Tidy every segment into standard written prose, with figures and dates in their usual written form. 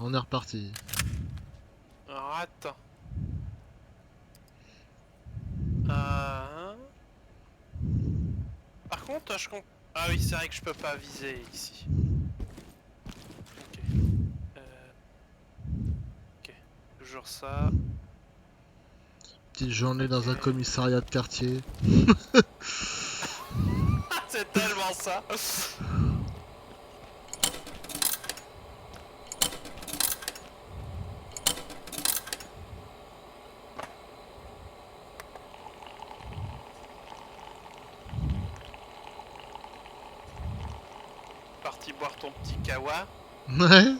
On est reparti. Alors attends. Par contre, je comprends. Ah oui, c'est vrai que je peux pas viser ici. Ok. Ok. Toujours ça. Petite journée dans un Ok. commissariat de quartier. C'est tellement ça. Parti boire ton petit kawa. Ouais.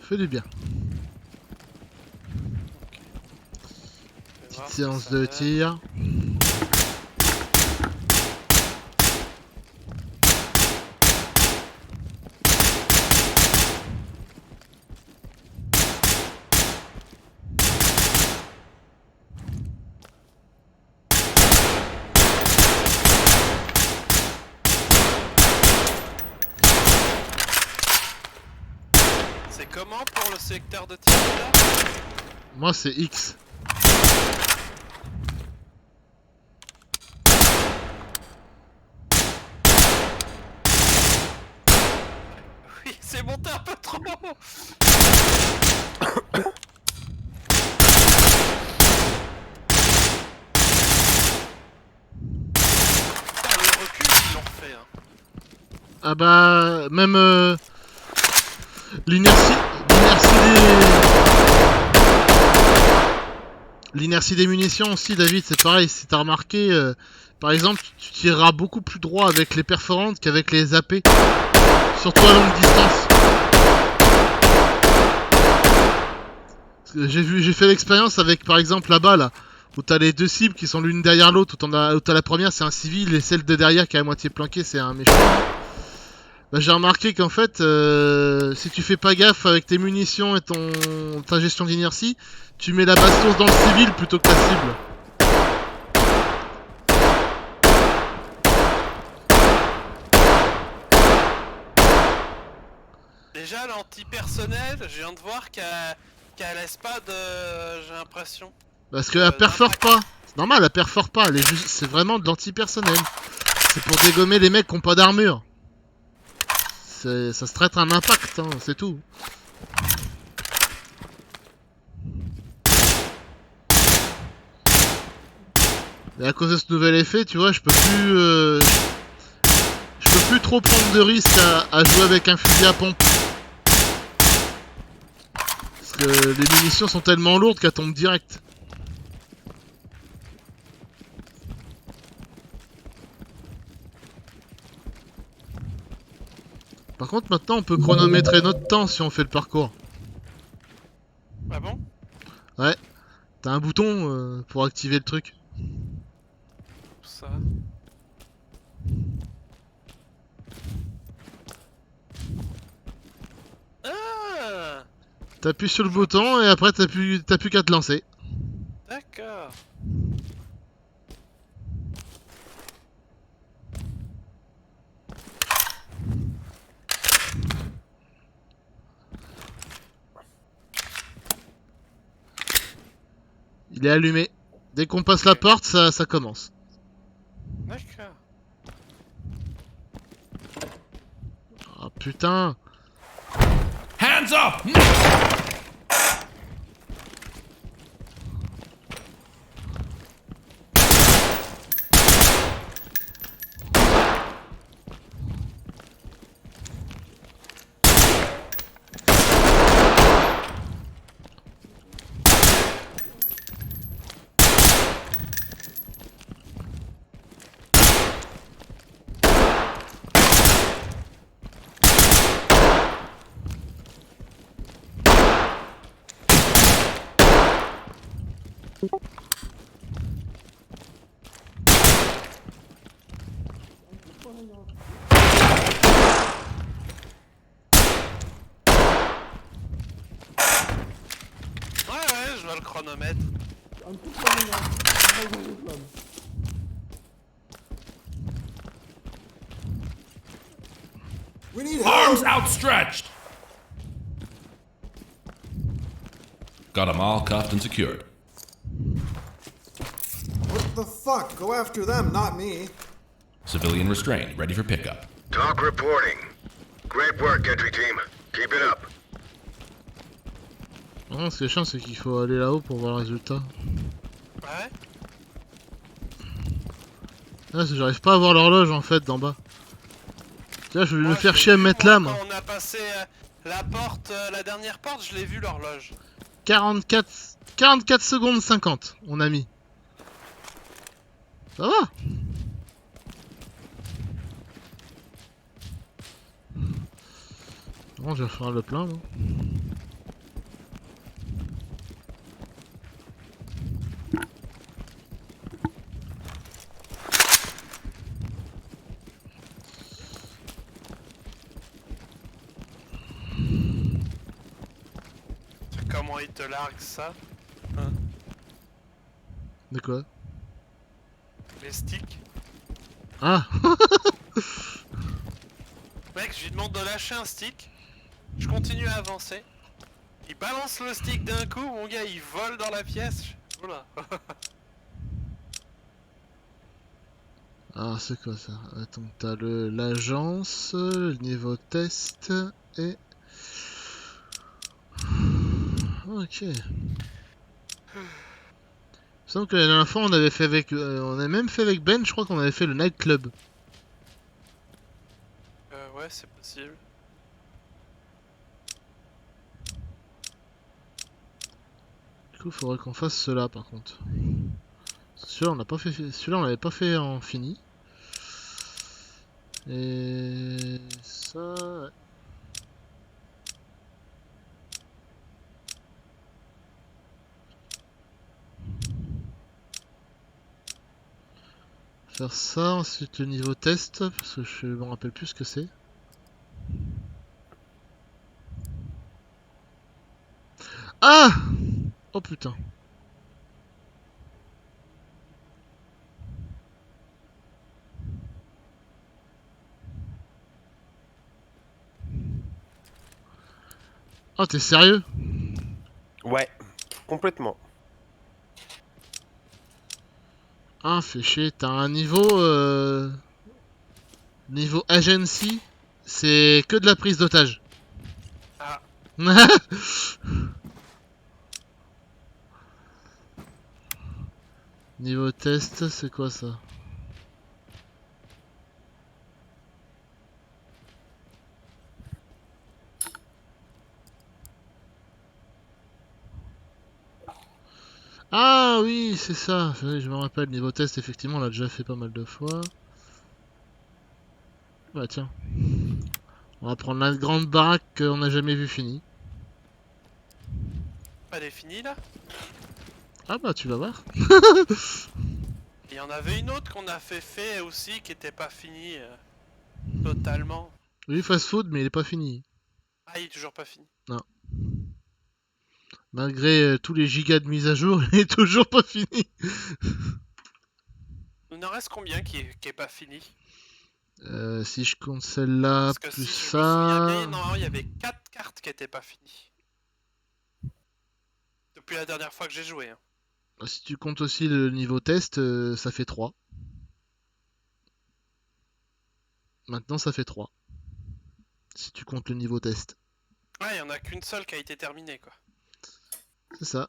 Fait du bien. Petite séance de tir. C'est comment pour le secteur de tir là? Moi c'est X. Oui, c'est monté un peu trop. Putain, le recul, ils l'ont refait. Hein. Ah bah même l'inertie des munitions aussi, David, c'est pareil. Si t'as remarqué, par exemple, tu tireras beaucoup plus droit avec les perforantes qu'avec les AP, surtout à longue distance. J'ai fait l'expérience avec, par exemple, là-bas, là, où t'as les deux cibles qui sont l'une derrière l'autre, où t'as la première c'est un civil et celle de derrière qui est à moitié planquée c'est un méchant. Bah, j'ai remarqué qu'en fait, si tu fais pas gaffe avec tes munitions et ta gestion d'inertie, tu mets la bastos dans le civil plutôt que la cible. Déjà, l'anti-personnel, je viens de voir qu'elle laisse pas de. J'ai l'impression. Parce qu'elle perfore pas. C'est normal, elle perfore pas. C'est vraiment de l'anti-personnel. C'est pour dégommer les mecs qui ont pas d'armure. Ça se traite un impact, hein, c'est tout. Et à cause de ce nouvel effet, tu vois, je peux plus trop prendre de risques à jouer avec un fusil à pompe. Parce que les munitions sont tellement lourdes qu'elles tombent direct. Par contre, maintenant, on peut chronométrer notre temps si on fait le parcours. Ah bon? Ouais, t'as un bouton pour activer le truc. Ça. Ah! T'appuies sur le bouton et après t'as plus qu'à te lancer. D'accord. Il est allumé. Dès qu'on passe la porte, ça commence. D'accord. Ah putain. Hands up! Ouais, je vois le chronomètre. En dessous de la menace. En bas des flammes. We need Arms help! outstretched! Got them all cuffed and secured. What the fuck? Go after them, not me. Civilian restrained, ready for pickup. Talk reporting. Great work, entry team. Keep it up. Non, ce qui est chiant, c'est qu'il faut aller là-haut pour voir le résultat. Ouais. Ah, j'arrive pas à voir l'horloge en fait d'en bas. Là, je vais me Moi, faire je l'ai chier à me vu, mettre moi, là, moi. Quand on a passé la porte, la dernière porte, je l'ai vu l'horloge. 44 secondes 50, on a mis. Ça va. Bon, je vais faire le plein, moi. Comment il te largue ça? De quoi? Les sticks? Ah. Mec, je lui demande de lâcher un stick. Je continue à avancer. Il balance le stick d'un coup, mon gars, il vole dans la pièce. Oula. Ah, c'est quoi ça? Attends, t'as l'agence, le niveau test et... Ok. Il me semble que la dernière fois on avait fait avec... on a même fait avec Ben, je crois qu'on avait fait le nightclub. Ouais, c'est possible. Du coup, il faudrait qu'on fasse cela par contre. Celui-là, on n'a pas fait... Celui-là, on l'avait pas fait en fini. Et... ça... ouais. Faire ça, ensuite le niveau test, parce que je me rappelle plus ce que c'est. Ah! Oh putain. Oh, t'es sérieux? Ouais, complètement. Ah, fais chier, t'as un niveau... Niveau agency, c'est que de la prise d'otage. Ah. Niveau test, c'est quoi ça? Ah oui, c'est ça, je me rappelle, niveau test, effectivement, on l'a déjà fait pas mal de fois. Bah tiens. On va prendre la grande baraque qu'on n'a jamais vue finie. Elle est finie là? Ah bah tu vas voir. Il y en avait une autre qu'on a fait aussi qui était pas finie totalement. Oui, fast food, mais il est pas fini. Ah, il est toujours pas fini. Malgré tous les gigas de mise à jour, il est toujours pas fini. Il en reste combien qui est pas fini? Si je compte celle-là, Parce que plus si je me souviens bien, ça... normalement il y avait 4 cartes qui étaient pas finies. Depuis la dernière fois que j'ai joué. Hein. Si tu comptes aussi le niveau test, ça fait 3. Maintenant, ça fait 3. Si tu comptes le niveau test. Ouais, il y en a qu'une seule qui a été terminée quoi. C'est ça.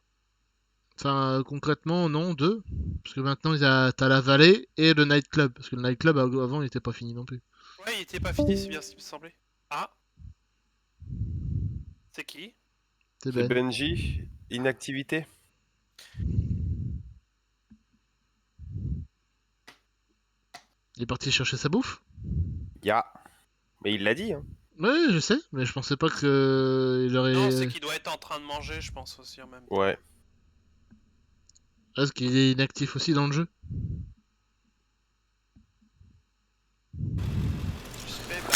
Enfin, concrètement, non, 2. Parce que maintenant, t'as la vallée et le nightclub. Parce que le nightclub, avant, il était pas fini non plus. Ouais, il était pas fini, c'est bien ce qui me semblait. Ah. C'est qui? C'est C'est Ben. Benji, inactivité. Il est parti chercher sa bouffe? Ya. Mais il l'a dit, hein. Ouais, je sais, mais je pensais pas que il aurait... Non, c'est qu'il doit être en train de manger, je pense aussi en même temps. Ouais. Est-ce qu'il est inactif aussi dans le jeu? Je sais pas.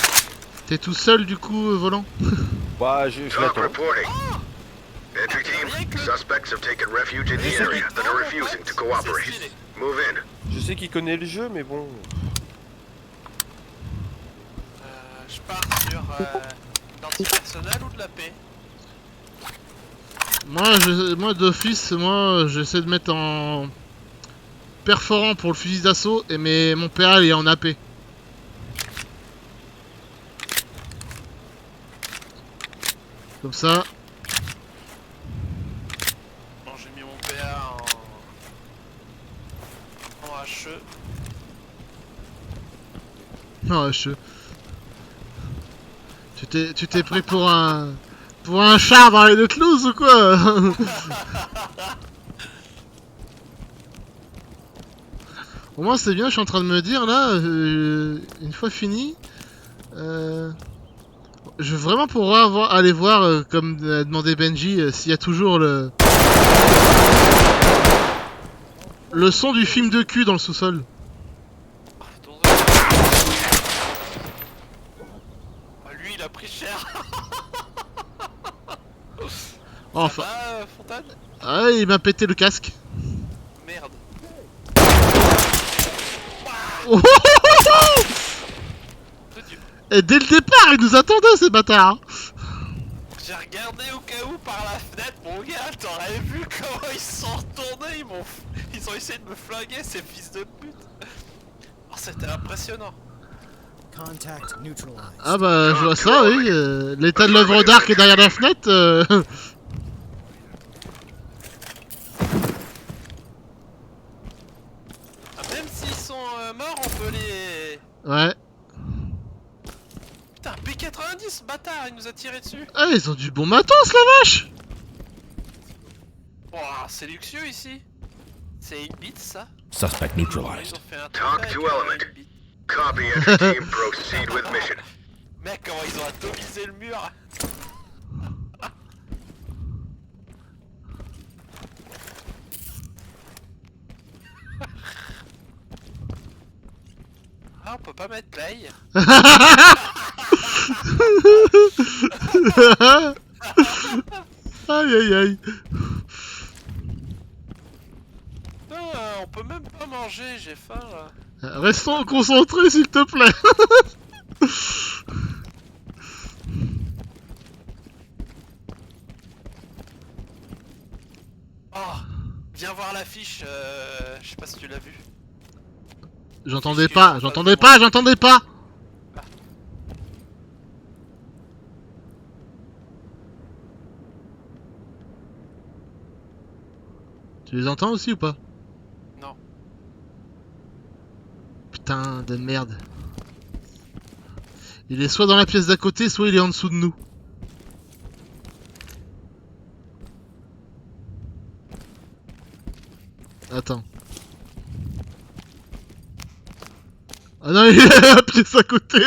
T'es tout seul du coup, volant? Bah, je Talk l'attends. reporting. Entry team, Rien Bute-le. Suspects have taken refuge in the area that are refusing to cooperate. C'est stylé. Move in. Je sais qu'il connaît le jeu, mais bon. Je pars sur l'antipersonnel ou de la paix. Moi d'office, j'essaie de mettre en perforant pour le fusil d'assaut et mon PA il est en AP. Comme ça. Bon, j'ai mis mon PA en HE. Non, tu t'es pris pour un chat dans les Nautilus ou quoi? Au moins c'est bien, je suis en train de me dire là, une fois fini, je veux vraiment pouvoir aller voir, comme a demandé Benji, s'il y a toujours le son du film de cul dans le sous-sol. Lui, il a pris cher. Enfin, Fontaine? ah, il m'a pété le casque. Merde. Et dès le départ, ils nous attendaient ces bâtards. J'ai regardé au cas où par la fenêtre, mon gars, t'aurais vu comment ils se sont retournés, ils ont essayé de me flinguer, ces fils de pute. Oh, c'était impressionnant. Contact neutralized. Ah bah je vois ça, oui. L'état de l'œuvre d'art qui est derrière la fenêtre. Ah, même s'ils sont morts, on peut les... Ouais. Putain, P90, bâtard, il nous a tiré dessus. Ah, ils ont du bon matos, la vache. Ouah, c'est luxueux ici. C'est 8-bit ça. Suspect Ils neutralized. ont fait un Talk truc to avec, element. 8-bit. Copy, entry team. Proceed with mission. Mec, comment ils ont atomisé le mur. Ah, on peut pas mettre play. Aïe aïe aïe. On peut même pas manger, j'ai faim là. Restons concentrés s'il te plaît. Oh, viens voir l'affiche, je sais pas si tu l'as vu. J'entendais pas. Tu les entends aussi ou pas? Non. Putain de merde. Il est soit dans la pièce d'à côté, soit il est en dessous de nous. Attends. Ah non, il est à la pièce à côté.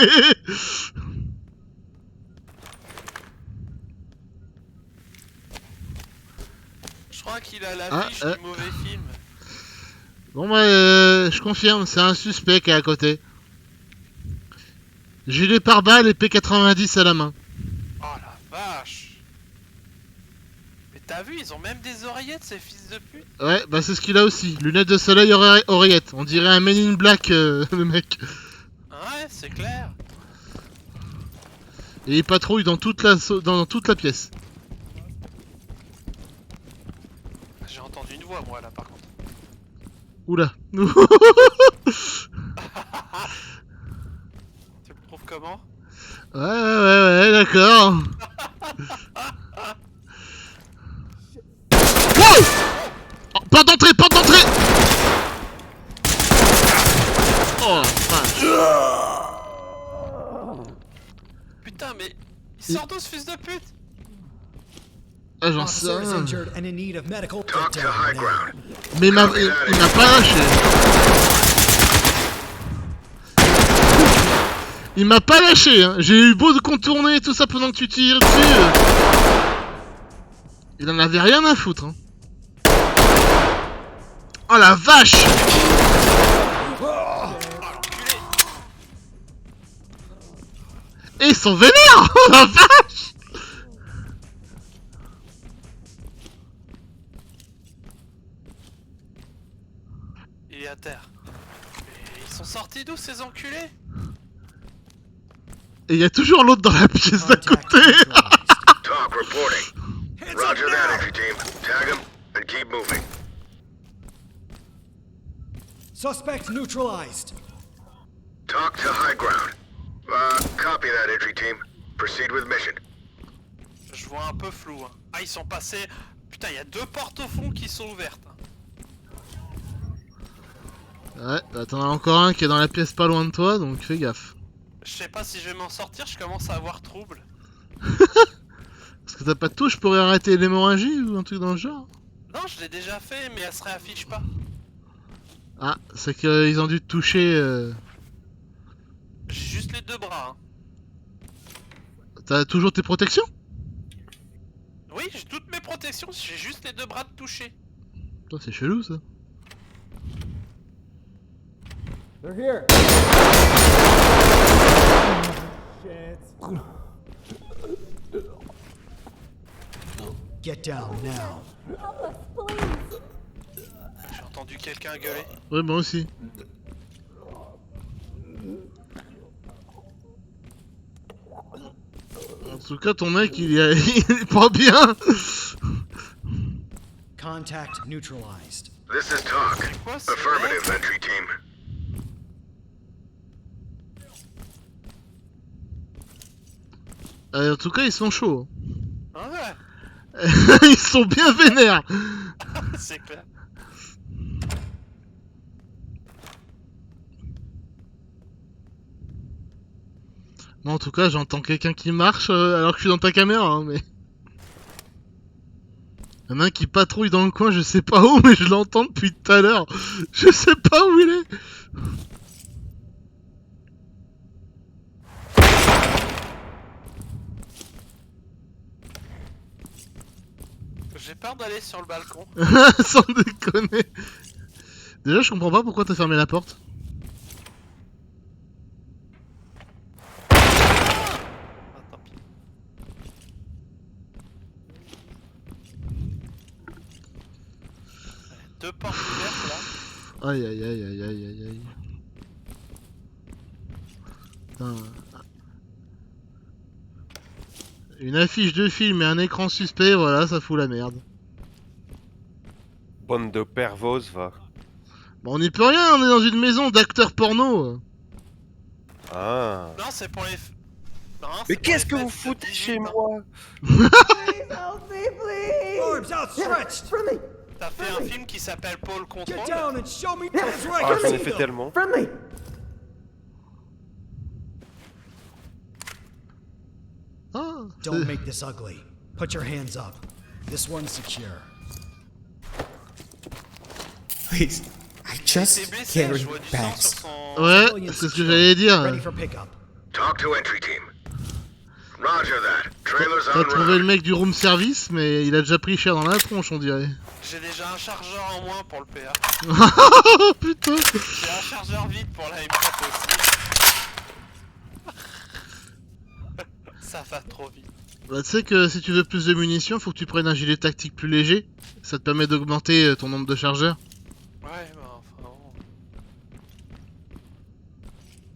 Je crois qu'il a l'affiche du mauvais film. Bon bah, je confirme, c'est un suspect qui est à côté. Gilet pare-balles et P90 à la main. Oh la vache. Mais t'as vu, ils ont même des oreillettes, ces fils de pute. Ouais, bah c'est ce qu'il a aussi. Lunettes de soleil, oreillettes. On dirait un Men in Black, le mec. Ouais, c'est clair. Et il patrouille dans toute la pièce. J'ai entendu une voix, moi, là, par contre. Oula. Tu le trouves comment? Ouais, d'accord. Wow! Oh, porte d'entrée. Oh la vache. Putain, mais il sort d'où ce fils de pute? Ah, j'en sais Officer is rien. injured and in need of medical Talk to breakdown high now. ground. Mais il m'a pas lâché. Il m'a pas lâché, hein. J'ai eu beau de contourner tout ça pendant que tu tires dessus. Il en avait rien à foutre, hein. Oh la vache! Et ils sont vénères! Oh la vache! Il est à terre. Mais ils sont sortis d'où ces enculés? Et il y a toujours l'autre dans la pièce d'à Contact côté. neutralized. Talk reporting. Roger that, entry team. Tag him and keep moving. Suspect neutralized. Talk to high ground. Copy that, entry team. Proceed with mission. Je vois un peu flou. Hein. Ah, ils sont passés... Putain, il y a 2 portes au fond qui sont ouvertes. Ouais, bah t'en as encore un qui est dans la pièce pas loin de toi, donc fais gaffe. Je sais pas si je vais m'en sortir, je commence à avoir trouble. Parce que t'as pas de touche pour arrêter l'hémorragie ou un truc dans le genre? Non, je l'ai déjà fait, mais elle se réaffiche pas. Ah, c'est qu'ils ont dû te toucher... J'ai juste les 2 bras. Hein. T'as toujours tes protections? Oui, j'ai toutes mes protections, j'ai juste les 2 bras de toucher. Putain, c'est chelou ça. They're here. Get down now. J'ai entendu quelqu'un gueuler. Ouais, moi aussi. En tout cas, ton mec, il est pas bien. Contact neutralized. This is talk. Quoi, c'est Affirmative, entry team. En tout cas, ils sont chauds. Ah ouais, Ils sont bien vénères. c'est clair. Moi, en tout cas, j'entends quelqu'un qui marche alors que je suis dans ta caméra, hein, mais... Y'en a un qui patrouille dans le coin, je sais pas où, mais je l'entends depuis tout à l'heure. Je sais pas où il est. J'ai peur d'aller sur le balcon. Sans déconner. Déjà, je comprends pas pourquoi t'as fermé la porte. Ah, tant pis. Allez, 2 portes ouvertes là. Aïe aïe aïe aïe aïe aïe aïe. Putain. Une affiche de film et un écran suspect, voilà, ça fout la merde. Bande de pervos, va. Bon, on n'y peut rien, on est dans une maison d'acteurs porno. Ah. Non, c'est pour les... Non, Mais c'est pour qu'est-ce les que vous fesses de foutez 18 chez ans. moi? Arms outstretched. T'as fait un film qui s'appelle Paul Get Control. down and show me what's right. Ah, j'en ai fait tellement. Ah, Don't c'est- make this ugly. Put your hands up. This one's secure. Please, I Il s'est just blessé, carry je vois du sang bags. sur son... Ouais, Civilian c'est ce que secure. j'allais dire. Ready for pickup. Talk to entry team. Roger that. Trailers T'as on trouvé route. le mec du room service, mais il a déjà pris cher dans la tronche, on dirait. J'ai déjà un chargeur en moins pour le PA. Oh putain. J'ai un chargeur vide pour la M4 aussi. Ça va trop vite. Bah, tu sais que si tu veux plus de munitions, faut que tu prennes un gilet tactique plus léger. Ça te permet d'augmenter ton nombre de chargeurs. Ouais, bah enfin... bon.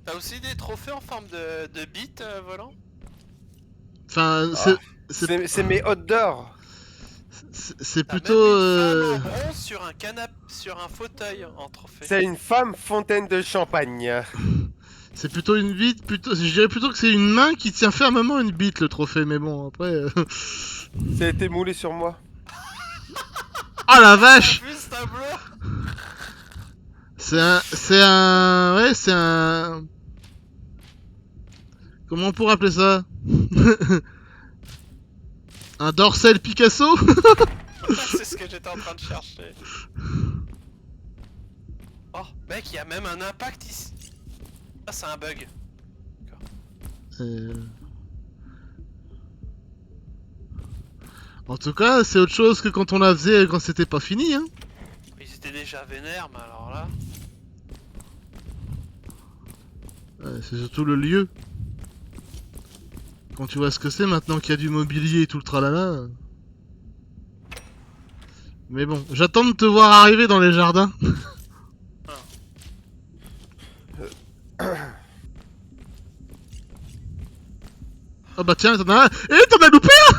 T'as aussi des trophées en forme de bite volant? Enfin, C'est mes hot d'or. c'est T'as plutôt... même une femme en bronze sur un canapé, sur un fauteuil en trophée. C'est une femme fontaine de champagne. C'est plutôt une bite, plutôt... je dirais plutôt que c'est une main qui tient fermement une bite, le trophée, mais bon, après... Ça a été moulé sur moi. Oh la vache. T'as vu ce tableau? Ouais, c'est un... Comment on pourrait appeler ça? Un dorsel Picasso? C'est ce que j'étais en train de chercher. Oh, mec, il y a même un impact ici. Ah, c'est un bug. En tout cas, c'est autre chose que quand on la faisait quand c'était pas fini, hein. Ils étaient déjà vénères, mais alors là... C'est surtout le lieu. Quand tu vois ce que c'est maintenant qu'il y a du mobilier et tout le tralala. Mais bon, j'attends de te voir arriver dans les jardins. Ah. Ah bah tiens, t'en as un. Eh, t'en as loupé un.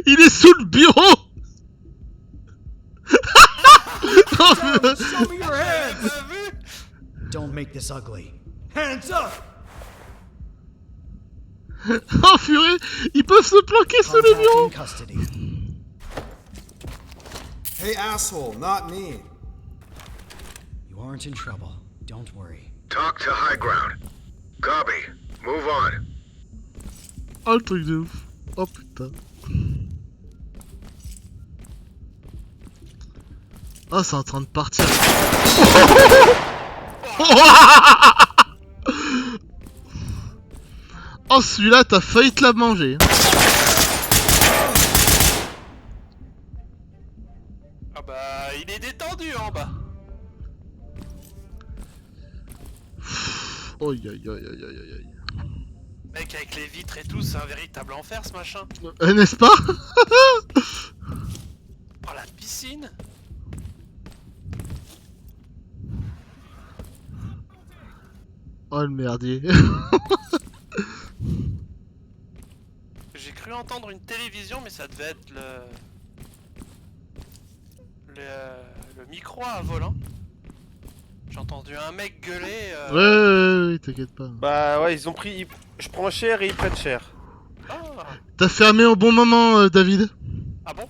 Il est sous le bureau. Oh, Show me your T'as hands! pas vu? Don't make this ugly. Hands up! oh purée, ils peuvent se planquer sous les Contact bureaux. in custody. Hey, asshole, not me. You aren't in trouble. Don't worry. Talk to high ground. Copy. Move on. Oh le truc de ouf. Oh putain. Oh, c'est en train de partir. Oh, celui-là, t'as failli te la manger. Ah bah, il est détendu en bas. Oh, aïe aïe aïe aïe aïe aïe. Mec, avec les vitres et tout, c'est un véritable enfer ce machin. N'est-ce pas? Oh, la piscine. Oh le merdier. J'ai cru entendre une télévision, mais ça devait être le micro à volant. J'ai entendu un mec gueuler. Ouais, t'inquiète pas. Bah ouais, ils ont pris. Je prends cher et ils prennent cher. Ah, T'as fermé au bon moment, David. ah bon?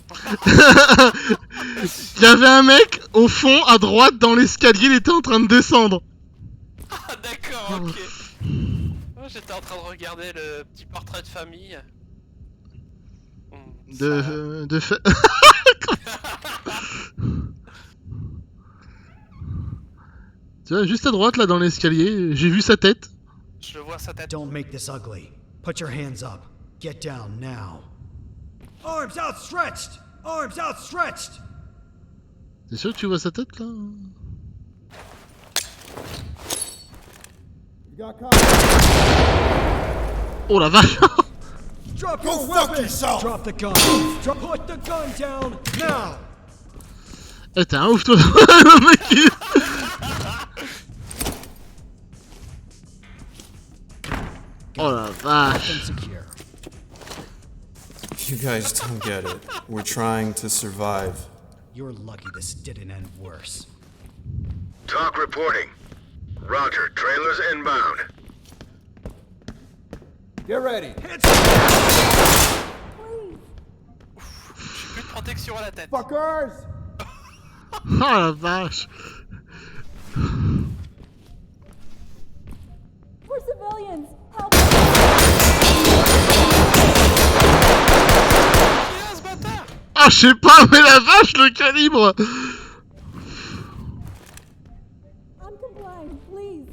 Il y avait un mec au fond, à droite, dans l'escalier, il était en train de descendre. Ah d'accord, ok. J'étais en train de regarder le petit portrait de famille. De fait. Tu vois, juste à droite, là, dans l'escalier, j'ai vu sa tête. Je vois sa tête. Don't make this ugly. Put your hands up. Get down now. Arms outstretched! Arms outstretched! T'es sûr que tu vois sa tête, là? You got caught. Oh la vache. Drop Go your fuck weapon! yourself! Drop the gun! Put the gun down now! Eh, t'es un ouf, toi. Le mec, il... Oh la vache. Weapon secure. You guys don't get it. We're trying to survive. You're lucky this didn't end worse. Talk reporting. Roger, trailers inbound. Get ready. J'ai plus de protection à la tête. Fuckers! Oh la vache. We're civilians. Help! Qui est ce bâtard? Ah, je sais pas, mais la vache, le calibre. I'm complying, please.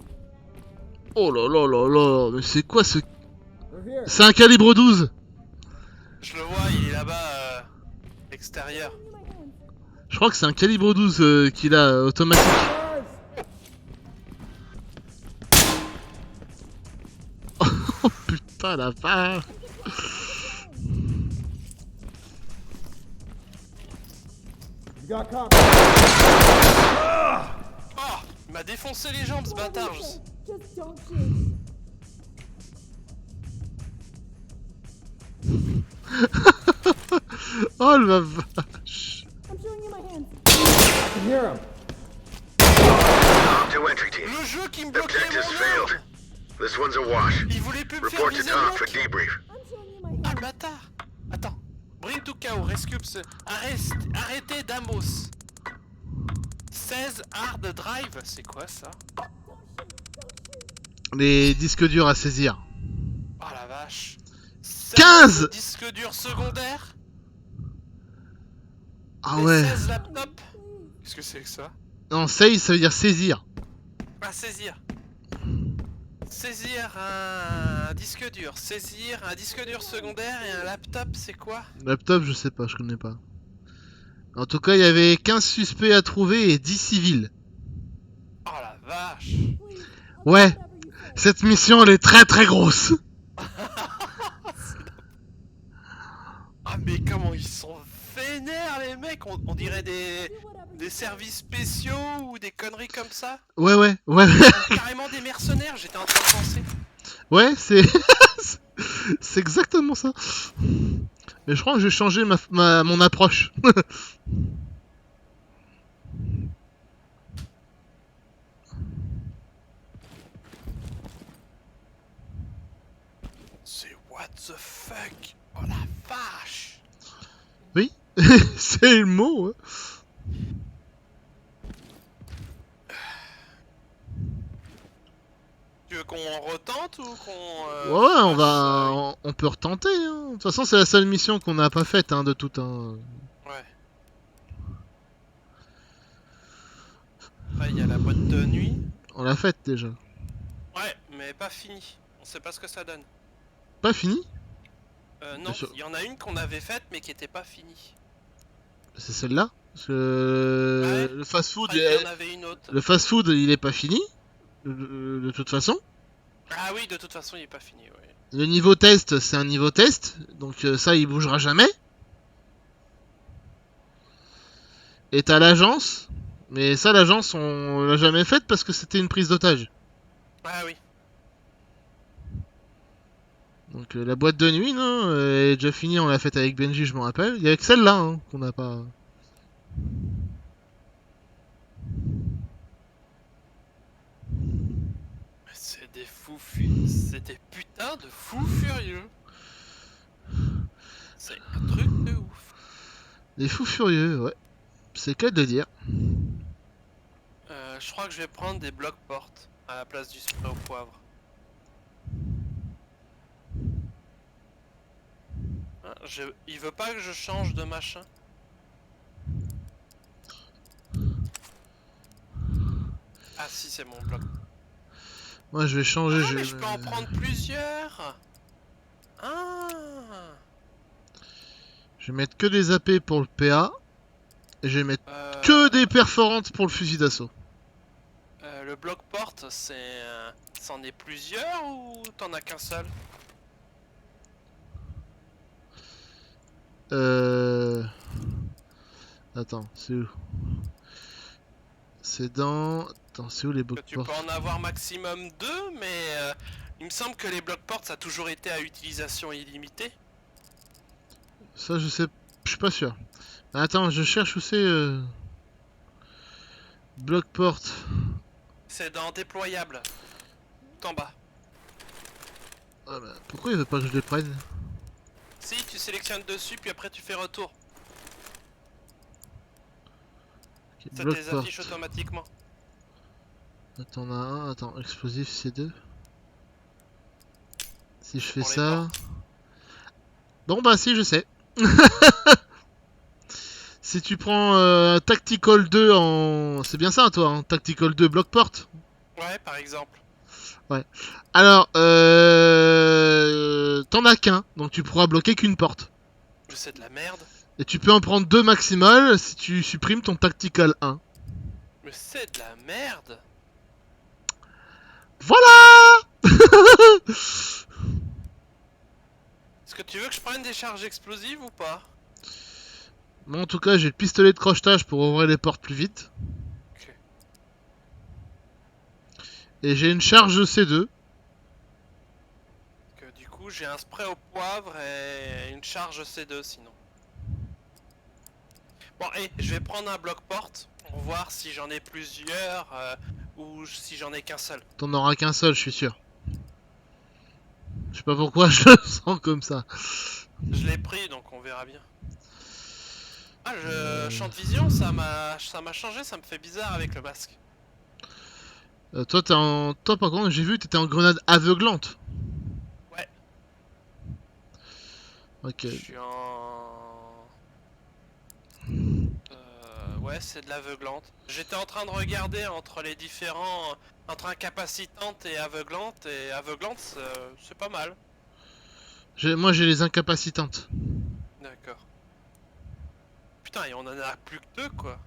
Oh là là là là. Mais c'est quoi ce... They're here. C'est un calibre 12. Je le vois, il est là-bas, extérieur. Give me my hands. Je crois que c'est un calibre 12 qu'il a automatique. Oh putain la vache. You got caught. Oh, il m'a défoncé les jambes ce bâtard. Just don't shoot. Oh la vache. I'm showing you my hands. I can hear him. Talk to entry team. Le jeu qui me bloquait Objectives mon failed. ordre. This one's a wash. Il voulait plus me faire Report to viser talk le for mec. debrief. I'm showing you my Ah hands. le bâtard. Attends. Bring to KO, Rescupes. Arrêtez Damos. 16 hard drive. C'est quoi ça? Les disques durs à saisir. Oh la vache. 15 disques durs secondaires. Ah et ouais. 16 laptops. Qu'est-ce que c'est que ça? Non, seize, ça veut dire saisir. Ah, saisir. Saisir un disque dur. Saisir un disque dur secondaire et un laptop, c'est quoi? Laptop, je sais pas, je connais pas. En tout cas, il y avait 15 suspects à trouver et 10 civils. Oh la vache. Ouais, cette mission, elle est très très grosse. Ah mais comment ils sont vénères les mecs, on dirait des services spéciaux ou des conneries comme ça. Ouais, ouais, ouais. Carrément des mercenaires, j'étais en train de penser. Ouais, c'est... C'est exactement ça. Mais je crois que je vais changer mon approche. C'est what the fuck? Oh la vache! Oui, c'est le mot. Hein. Tu veux qu'on retente ou qu'on... Ouais, on peut retenter. Hein. De toute façon, c'est la seule mission qu'on n'a pas faite de tout. Hein. Ouais. Après, il y a la boîte de nuit. On l'a faite déjà. Ouais, mais pas fini. On sait pas ce que ça donne. Pas fini? Non, il y en a une qu'on avait faite mais qui était pas finie. C'est celle-là. Parce que Ouais. le fast-food, Il y en avait une autre. le fast-food, il est pas fini. De toute façon. Ah oui, de toute façon, il est pas fini, ouais. Le niveau test, c'est un niveau test. Donc ça, il bougera jamais. Et t'as l'agence. Mais ça, l'agence, on l'a jamais faite parce que c'était une prise d'otage. Ah oui. Donc la boîte de nuit, non, elle est déjà finie, on l'a faite avec Benji, je me rappelle. Il y a que celle-là qu'on n'a pas... C'est des fous furieux. C'est des putains de fous furieux. C'est un truc de ouf. Des fous furieux, ouais. C'est le cas de le dire. Je crois que je vais prendre des blocs portes à la place du spray au poivre. Ah, il veut pas que je change de machin. Ah si, c'est mon bloc. Moi, je vais changer. Ah, mais je peux en prendre plusieurs. Ah. Je vais mettre que des AP pour le PA. Et je vais mettre que des perforantes pour le fusil d'assaut. Le bloc porte, c'en est plusieurs ou t'en as qu'un seul? Attends, c'est où? C'est dans... Attends, c'est où les blocs Tu portes? peux en avoir maximum 2, mais il me semble que les blocs portes, ça a toujours été à utilisation illimitée. Ça, je sais... Je suis pas sûr. Attends, je cherche où c'est... Bloc porte. C'est dans déployable. Tout en bas. Ah bah, pourquoi il veut pas que je les prenne? Si, tu sélectionnes dessus, puis après tu fais retour. Okay, Ça te bloc les porte. affiche automatiquement. Attends, on a un. Attends, explosif, c'est 2. Si je fais Pour les ça... portes. Bon bah si, je sais. Si tu prends Tactical 2 en... C'est bien ça, toi, hein, Tactical 2 bloc porte. Ouais, par exemple. Ouais. Alors, t'en as qu'un, donc tu pourras bloquer qu'une porte. C'est de la merde. Et tu peux en prendre 2 maximal si tu supprimes ton Tactical 1. Mais c'est de la merde. Voilà. Est-ce que tu veux que je prenne des charges explosives ou pas? Moi, en tout cas, j'ai le pistolet de crochetage pour ouvrir les portes plus vite. Ok. Et j'ai une charge C2. Du coup, j'ai un spray au poivre et une charge C2 sinon. Bon, et je vais prendre un bloc porte pour voir si j'en ai plusieurs ou si j'en ai qu'un seul. T'en auras qu'un seul, je suis sûr. Je sais pas pourquoi je le sens comme ça. Je l'ai pris donc on verra bien. Ah, champ de vision, ça m'a changé, ça me fait bizarre avec le masque. Toi, toi, par contre, j'ai vu, t'étais en grenade aveuglante. Ouais. Ok. Je suis en... Ouais, c'est de l'aveuglante. J'étais en train de regarder entre les différents... Entre incapacitante et aveuglante c'est pas mal. Moi, j'ai les incapacitantes. D'accord. Putain, et on en a plus que 2 quoi.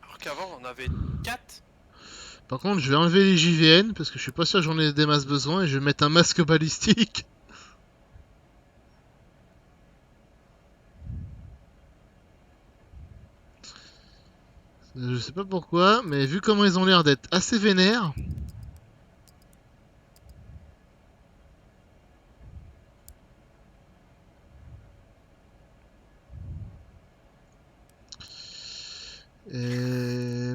Alors qu'avant on en avait 4. Par contre, je vais enlever les JVN parce que je suis pas sûr que j'en ai des masses besoin et je vais mettre un masque balistique. Je sais pas pourquoi, mais vu comment ils ont l'air d'être assez vénères... Et...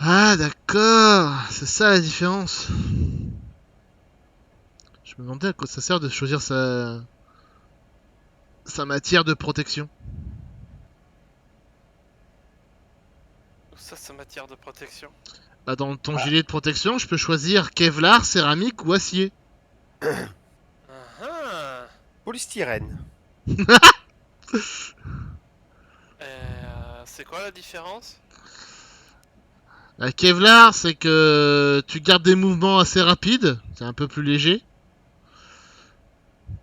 Ah d'accord, c'est ça la différence. Je me demandais à quoi ça sert de choisir sa matière de protection. Ça, c'est matière de protection. Bah, dans ton gilet de protection, je peux choisir Kevlar, céramique ou acier. Polystyrène. C'est quoi la différence? La Kevlar, c'est que tu gardes des mouvements assez rapides, c'est un peu plus léger.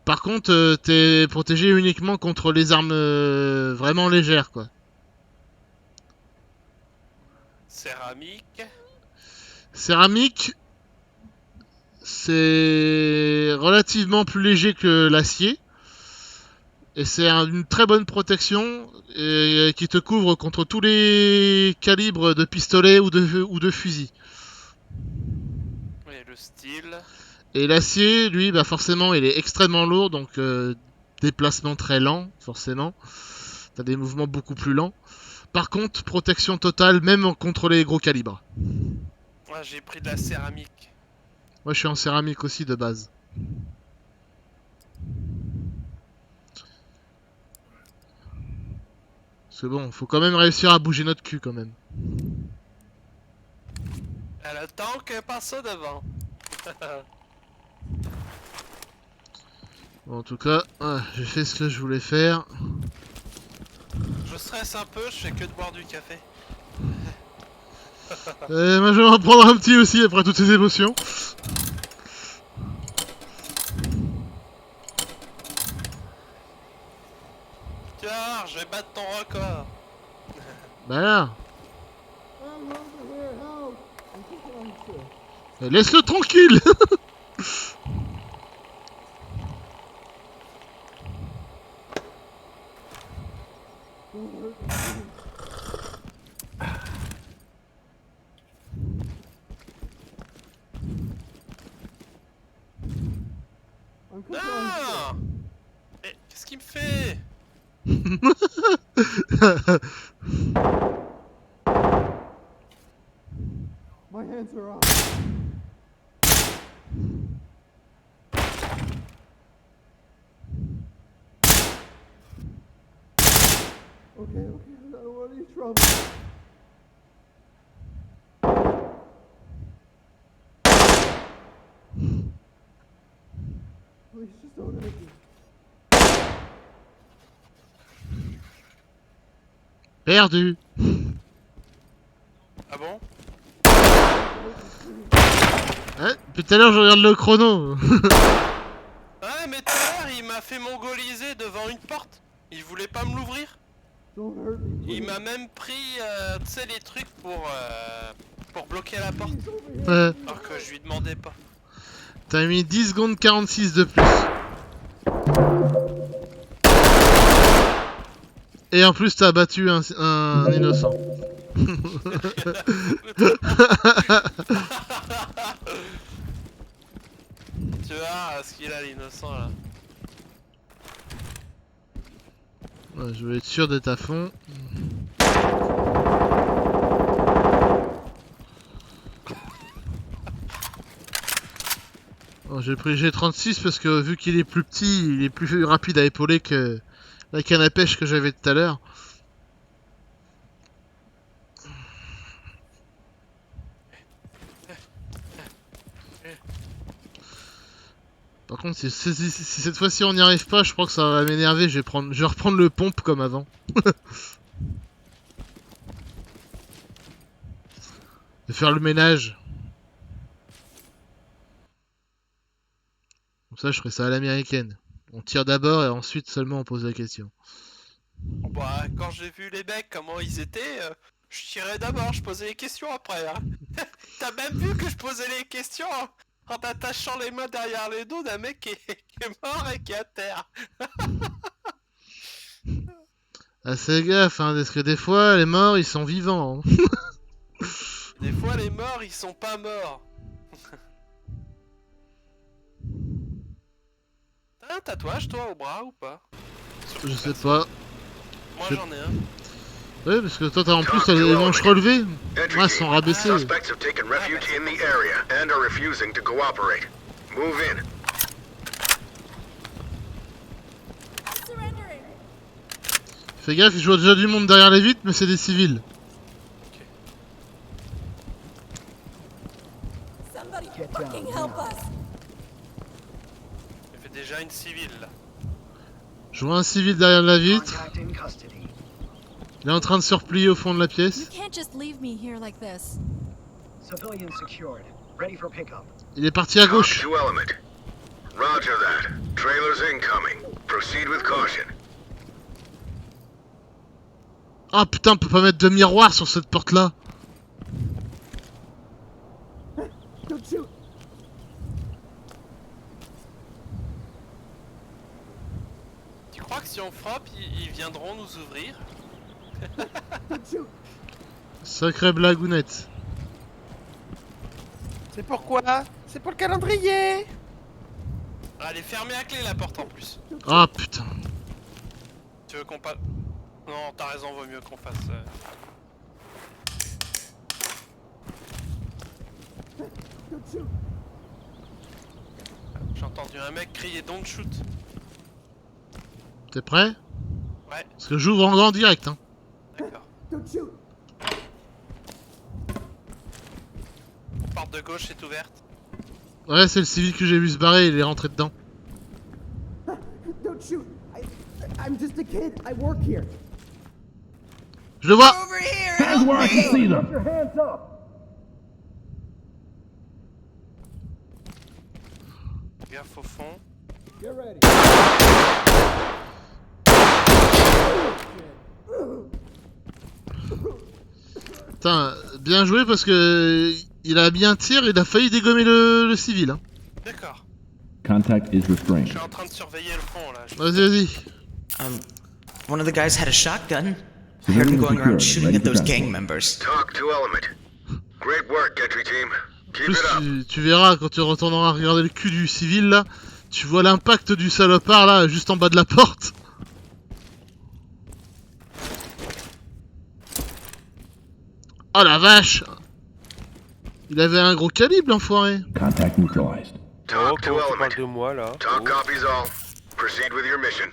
Par contre, t'es protégé uniquement contre les armes vraiment légères, quoi. Céramique. Céramique, c'est relativement plus léger que l'acier. Et c'est une très bonne protection et qui te couvre contre tous les calibres de pistolet ou de fusil. Et le style. Et l'acier, lui, bah forcément, il est extrêmement lourd, donc déplacement très lent, forcément. T'as des mouvements beaucoup plus lents. Par contre, protection totale, même contre les gros calibres. Ouais, j'ai pris de la céramique. Moi, je suis en céramique aussi de base. C'est bon, faut quand même réussir à bouger notre cul quand même. Elle attend que passe devant. Bon, en tout cas, j'ai fait ce que je voulais faire. Je stresse un peu, je fais que de boire du café. Moi, je vais en prendre un petit aussi après toutes ces émotions. Tiens, je vais battre ton record. Bah là. I'm over here, help! I'm thinking I'm sick. Laisse-le tranquille. I'm thinking I'm sick. Non. Eh, qu'est-ce qu'il me fait? My hands are up. Okay, I don't want any trouble. Please just don't hurt me. Perdu. Ah bon? Hein, depuis tout à l'heure, je regarde le chrono. Ouais, mais tout à l'heure, il m'a fait mongoliser devant une porte. Il voulait pas me l'ouvrir. Don't hurt me, please. Il m'a même pris, tu sais, les trucs pour bloquer la porte. Ouais. Alors que je lui demandais pas. T'as mis 10 secondes 46 de plus. Et en plus, t'as battu un innocent. Tu vois ce qu'il a, l'innocent, là. Ouais, je vais être sûr d'être à fond. Bon, j'ai pris G36 parce que vu qu'il est plus petit, il est plus rapide à épauler que la canne à pêche que j'avais tout à l'heure. Par contre, si cette fois-ci on n'y arrive pas, je crois que ça va m'énerver. Je vais reprendre le pompe comme avant. De faire le ménage. Comme ça, je ferai ça à l'américaine. On tire d'abord et ensuite seulement on pose la question. Bah, quand j'ai vu les mecs, comment ils étaient, je tirais d'abord, je posais les questions après. Hein. T'as même vu que je posais les questions en attachant les mains derrière les dos d'un mec qui est mort et qui est à terre. Ah, c'est gaffe, hein, parce que des fois, les morts, ils sont vivants. Hein. Des fois, les morts, ils sont pas morts. T'as un tatouage, toi, au bras ou pas? Je sais pas. Moi, Je- j'en ai un. Ouais, parce que toi, t'as en plus les manches relevées. Entry Moi, elles team, sont rabaissées. suspects have taken refuge in the area and are refusing to cooperate. Move in. Surrendering. Fais gaffe, je vois déjà du monde derrière les vitres, mais c'est des civils. Somebody fucking help us. Il fait déjà une civile, là. Je vois un civil derrière la vitre. Il est en train de se replier au fond de la You pièce. can't just leave me here like this. Civilian secured. Ready for pickup. Il est parti à Talk gauche. to element. Roger that. Trailers incoming. Proceed with caution. Ah putain, on peut pas mettre de miroir sur cette porte-là. Don't shoot. Tu crois que si on frappe, ils viendront nous ouvrir? Don't shoot. Sacrée blagounette. C'est pourquoi? C'est pour le calendrier. Elle est fermée à clé, la porte, en plus. Ah putain. Tu veux qu'on passe... Non, t'as raison, vaut mieux qu'on fasse... Don't shoot. J'ai entendu un mec crier don't shoot. T'es prêt? Ouais, Parce que j'ouvre en grand direct. Hein. d'accord. Don't shoot. Porte de gauche est ouverte. Ouais, c'est le civil que j'ai vu se barrer, il est rentré dedans. Don't shoot. I'm just a kid. I work here. Je le vois. Put your hands up. Gaffe au fond. Get ready. Putain, bien joué parce que il a bien tiré, il a failli dégommer le civil. Hein. D'accord. Contact is Je restrained. suis en train de surveiller le fond, là. Vas-y, vas-y. One of the guys had a shotgun. I heard him going around shooting at those gang members. Talk to element. Great work, entry team. En Keep plus, it up. tu verras quand tu retourneras regarder le cul du civil là, tu vois l'impact du salopard là, juste en bas de la porte. Oh la vache! Il avait un gros calibre l'enfoiré. Contact neutralized. Oh, Talk to comment tu parles element. de moi là? Talk Oh. copies all. Proceed with your mission.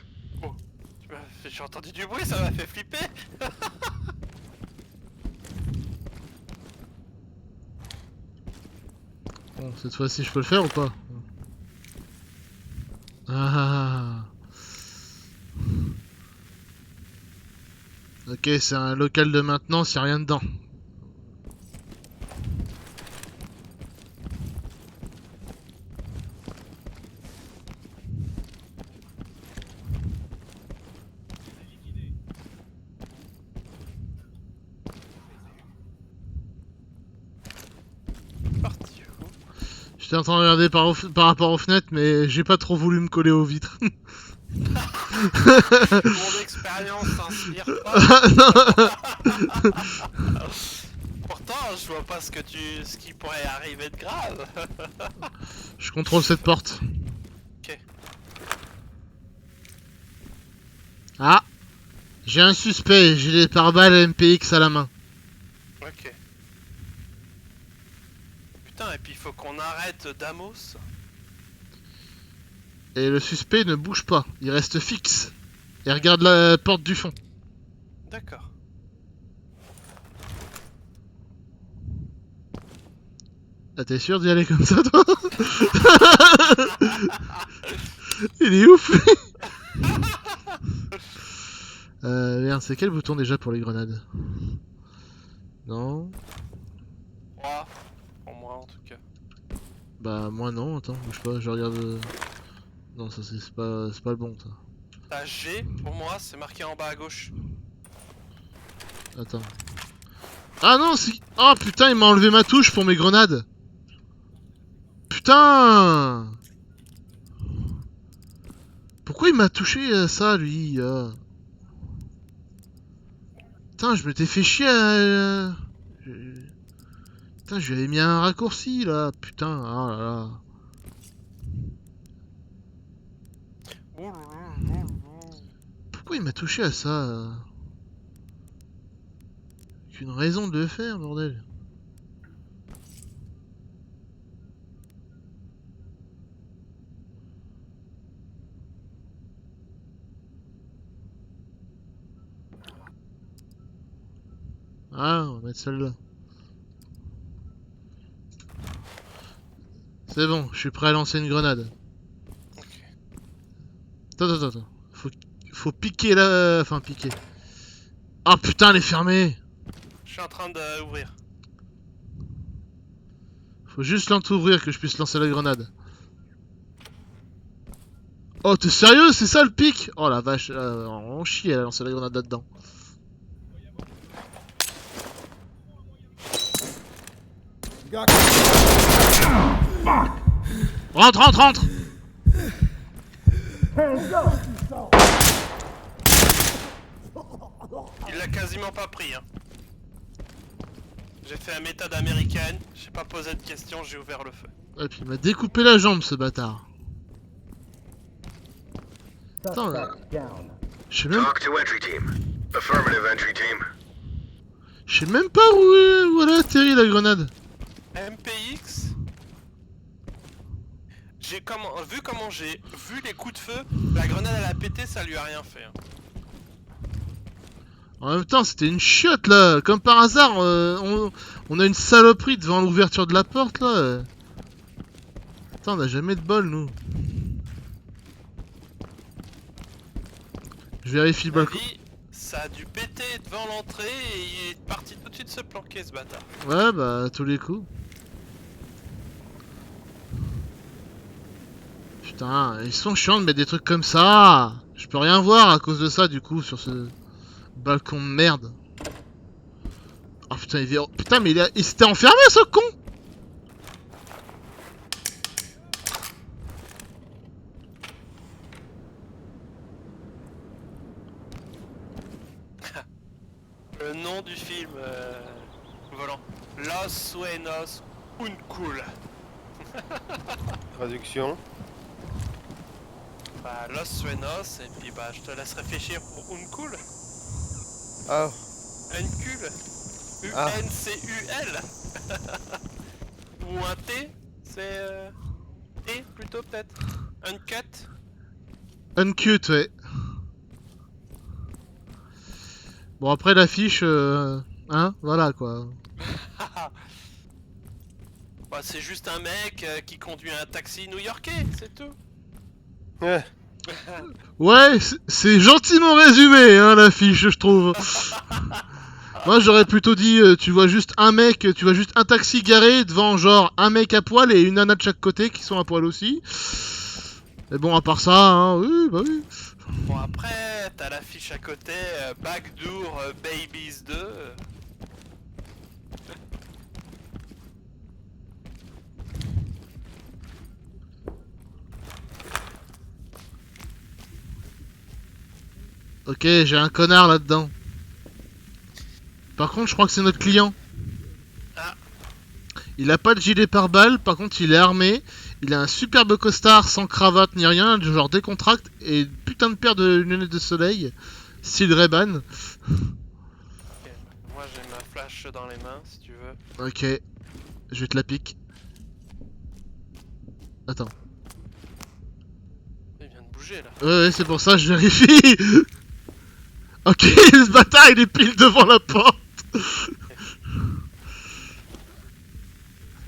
J'ai entendu du bruit, ça m'a fait flipper. Bon, cette fois-ci je peux le faire ou pas? Ah. Ok, c'est un local de maintenance, y'a rien dedans. Parti où? J'étais en train de regarder par rapport aux fenêtres, mais j'ai pas trop voulu me coller aux vitres. Mon expérience s'inspire pas. Pourtant, je vois pas ce qui pourrait arriver de grave. Je contrôle cette porte. Ok. Ah! J'ai un suspect, j'ai les pare-balles MPX à la main. Ok. Putain, et puis il faut qu'on arrête Damos. Et le suspect ne bouge pas, il reste fixe. Et regarde la porte du fond. D'accord. Ah, t'es sûr d'y aller comme ça, toi? Il est ouf, lui. Merde, c'est quel bouton déjà pour les grenades? Non. Oh, 3. Pour moi en tout cas. Bah moi non, attends, bouge pas, je regarde... Non, ça c'est pas le bon, ça. T'as G, pour moi, c'est marqué en bas à gauche. Attends. Ah non, c'est... Oh putain, il m'a enlevé ma touche pour mes grenades. Putain. Pourquoi il m'a touché ça, lui Putain, je m'étais fait chier Putain, je lui avais mis un raccourci, là. Putain, oh là là. Pourquoi il m'a touché à ça Aucune raison de le faire, bordel. Ah, on va mettre celle-là. C'est bon, je suis prêt à lancer une grenade. Attends. Faut piquer là... Enfin, piquer. Ah putain, elle est fermée. Je suis en train d'ouvrir. Faut juste l'entrouvrir que je puisse lancer la grenade. Oh, t'es sérieux? C'est ça le pic? Oh la vache, on chie à lancer la grenade là-dedans. Rentre! Il l'a quasiment pas pris, hein. J'ai fait la méthode américaine, j'ai pas posé de questions, j'ai ouvert le feu. Et puis il m'a découpé la jambe, ce bâtard. Attends, je sais même... Talk to entry team. Affirmative entry team. Je sais même pas où elle a atterri la grenade. MPX. Vu comment j'ai vu les coups de feu, la grenade elle a pété, ça lui a rien fait. Hein. En même temps, c'était une chiotte là. Comme par hasard, on a une saloperie devant l'ouverture de la porte là. Putain, on a jamais de bol nous. Je vérifie le balcon. Ça a dû péter devant l'entrée et il est parti tout de suite se planquer ce bâtard. Ouais, bah à tous les coups. Putain, ils sont chiants de mettre des trucs comme ça. Je peux rien voir à cause de ça du coup sur ce balcon de merde. Oh putain, putain, mais il s'était enfermé ce con. Le nom du film volant. Los Sueños Uncool. Traduction. Bah Los Sueños et puis bah je te laisse réfléchir pour Uncool. Oh. Uncul. U-N-C-U-L. Ou un T. C'est T plutôt peut-être. Uncut. Uncut, ouais. Bon après l'affiche, hein, voilà quoi. Bah, c'est juste un mec qui conduit un taxi new-yorkais, c'est tout. Ouais. Ouais, c'est gentiment résumé, hein, l'affiche, je trouve. Moi, j'aurais plutôt dit, tu vois juste un mec, tu vois juste un taxi garé devant, genre, un mec à poil et une nana de chaque côté qui sont à poil aussi. Mais bon, à part ça, hein, oui, bah oui. Bon, après, t'as l'affiche à côté, Backdoor Babies 2. Ok, j'ai un connard là-dedans. Par contre, je crois que c'est notre client. Ah. Il a pas de gilet pare-balles, par contre il est armé. Il a un superbe costard sans cravate ni rien, genre décontracte, et une putain de paire de lunettes de soleil, style Ray-Ban. Okay. Moi j'ai ma flash dans les mains si tu veux. Ok, je vais te la pique. Attends. Il vient de bouger là. Ouais, c'est pour ça que je vérifie. Ok, ce bâtard il est pile devant la porte.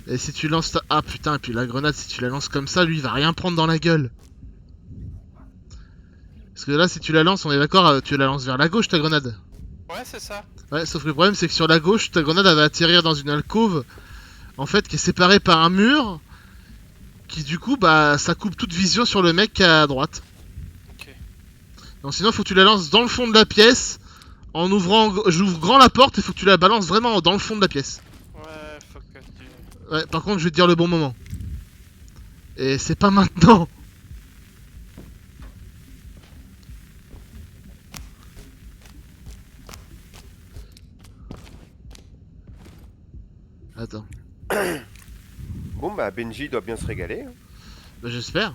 Et si tu lances ta... Ah putain, et puis la grenade, si tu la lances comme ça, lui il va rien prendre dans la gueule. Parce que là, si tu la lances, on est d'accord, tu la lances vers la gauche ta grenade. Ouais, c'est ça. Ouais, sauf que le problème c'est que sur la gauche, ta grenade elle va atterrir dans une alcôve en fait, qui est séparé par un mur, qui du coup, bah, ça coupe toute vision sur le mec qui est à droite. Ok. Donc sinon, faut que tu la lances dans le fond de la pièce, en ouvrant, j'ouvre grand la porte, et faut que tu la balances vraiment dans le fond de la pièce. Ouais, faut que tu... Ouais, par contre, je vais te dire le bon moment. Et c'est pas maintenant. Attends. Bon, bah, Benji doit bien se régaler. Hein. Bah, j'espère.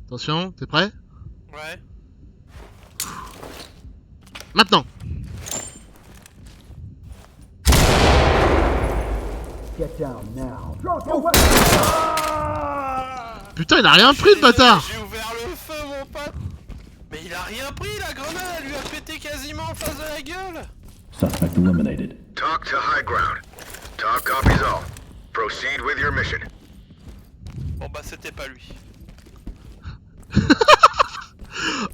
Attention, t'es prêt? Ouais. Maintenant. Get down now. Putain, il a rien pris, le bâtard. J'ai ouvert le feu, mon pote. Mais il a rien pris, la grenade, elle lui a pété quasiment en face de la gueule. Suspect eliminated. Talk to high ground. Talk copies all. Proceed with your mission. Bon bah c'était pas lui.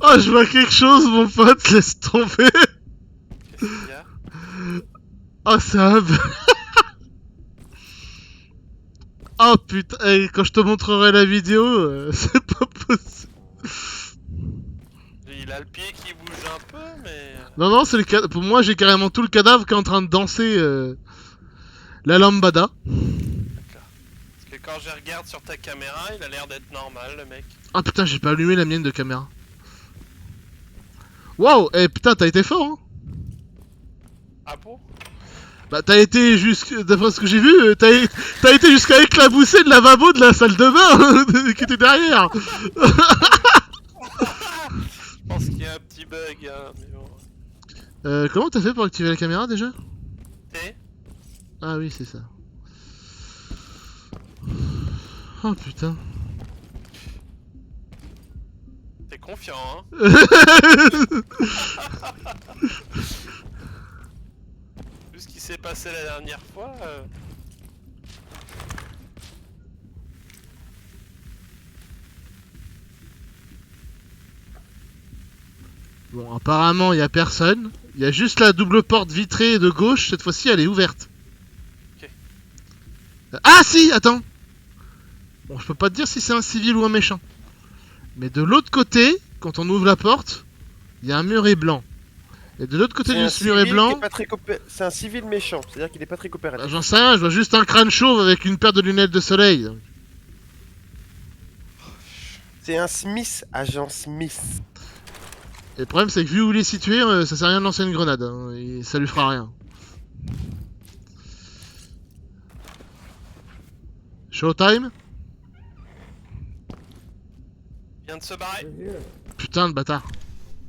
Oh, je vois quelque chose, mon pote, laisse tomber. Qu'est-ce qu'il y a? Oh, c'est un... Oh putain, hey, quand je te montrerai la vidéo, c'est pas possible. Il a le pied qui bouge un peu, mais... Non, non, c'est le cadavre. Pour moi, j'ai carrément tout le cadavre qui est en train de danser la lambada. D'accord. Parce que quand je regarde sur ta caméra, il a l'air d'être normal, le mec. Ah putain, j'ai pas allumé la mienne de caméra. Waouh, eh putain, t'as été fort, hein. Ah bon? Bah t'as été jusque... D'après ce que j'ai vu, t'as été jusqu'à éclabousser le lavabo de la salle de bain qui était derrière. Je pense qu'il y a un petit bug, hein, mais bon... Comment t'as fait pour activer la caméra déjà? T. Ah oui, c'est ça. Oh putain. T'es confiant, hein? Vu ce qui s'est passé la dernière fois... Bon, apparemment, il y a personne. Il y a juste la double porte vitrée de gauche. Cette fois-ci, elle est ouverte. Ok. Ah si, attends. Bon, je peux pas te dire si c'est un civil ou un méchant. Mais de l'autre côté, quand on ouvre la porte, il y a un muret blanc. Et de l'autre côté de ce muret blanc... C'est un civil méchant, c'est-à-dire qu'il est pas très coopératif. Bah, j'en sais rien, je vois juste un crâne chauve avec une paire de lunettes de soleil. C'est un Smith, agent Smith. Et le problème, c'est que vu où il est situé, ça sert à rien de lancer une grenade. Hein, et ça lui fera rien. Showtime? Il vient de se barrer. Putain de bâtard.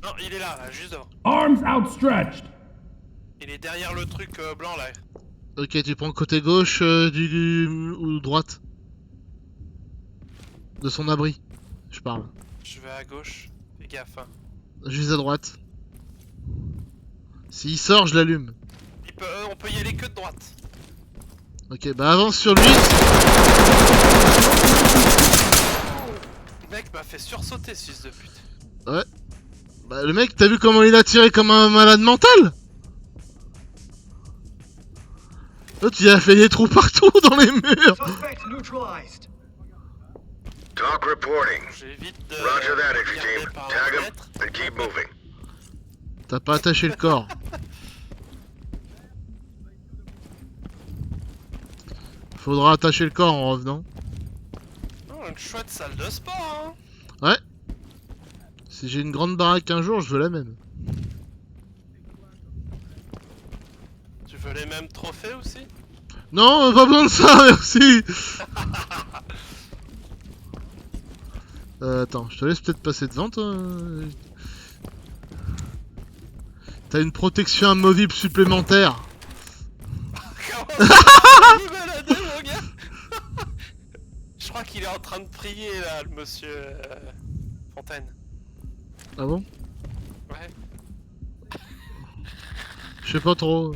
Non, il est là, juste devant. Arms outstretched. Il est derrière le truc blanc, là. Ok, tu prends le côté gauche ou droite? De son abri, je parle. Je vais à gauche. Fais gaffe, hein. Juste à droite. S'il sort, je l'allume. On peut y aller que de droite. Ok, bah avance sur lui. Le mec m'a fait sursauter, ce fils de pute. Ouais. Bah le mec, t'as vu comment il a tiré comme un malade mental? L'autre, il a fait des trous partout dans les murs. Suspect neutralized. Talk reporting. J'évite de... Roger that, entry regarder team. par Tag la 'em fenêtre. and keep moving. T'as pas attaché le corps. Faudra attacher le corps en revenant. Oh, une chouette salle de sport, hein. Ouais. Si j'ai une grande baraque un jour, je veux la même. Tu veux les mêmes trophées aussi? Non, pas besoin de ça, merci. Attends, je te laisse peut-être passer devant, toi. T'as une protection amovible supplémentaire. Comment ça il me l'a dit, mon gars. Je crois qu'il est en train de prier, là, le monsieur Fontaine. Ah bon? Ouais. Je sais pas trop.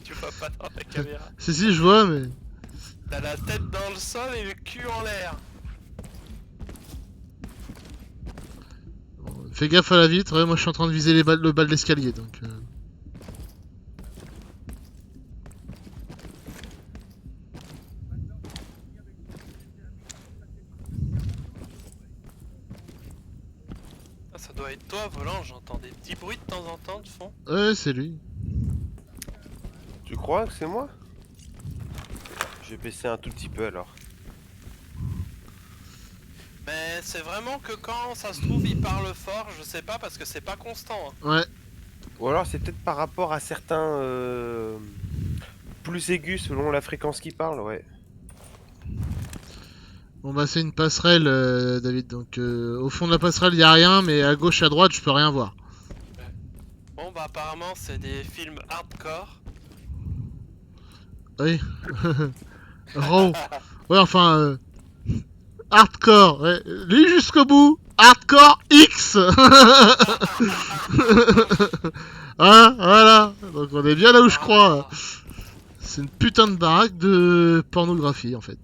Tu vois pas dans la caméra. Si, je vois, mais... T'as la tête dans le sol et le cul en l'air. Fais gaffe à la vitre, ouais, moi je suis en train de viser le bas de l'escalier, donc... doit être toi, volant, j'entends des petits bruits de temps en temps de fond. Ouais, c'est lui. Tu crois que c'est moi? Je vais baisser un tout petit peu alors. Mais c'est vraiment que quand ça se trouve il parle fort, je sais pas parce que c'est pas constant. Hein. Ouais. Ou alors c'est peut-être par rapport à certains plus aigus selon la fréquence qu'il parle, ouais. Bon bah c'est une passerelle, David. Donc au fond de la passerelle il y a rien, mais à gauche à droite je peux rien voir. Bon bah apparemment c'est des films hardcore. Oui. Raw. Ouais enfin hardcore. Ouais. Lui jusqu'au bout. Hardcore X. Hein, voilà. Donc on est bien là où je crois. C'est une putain de baraque de pornographie en fait.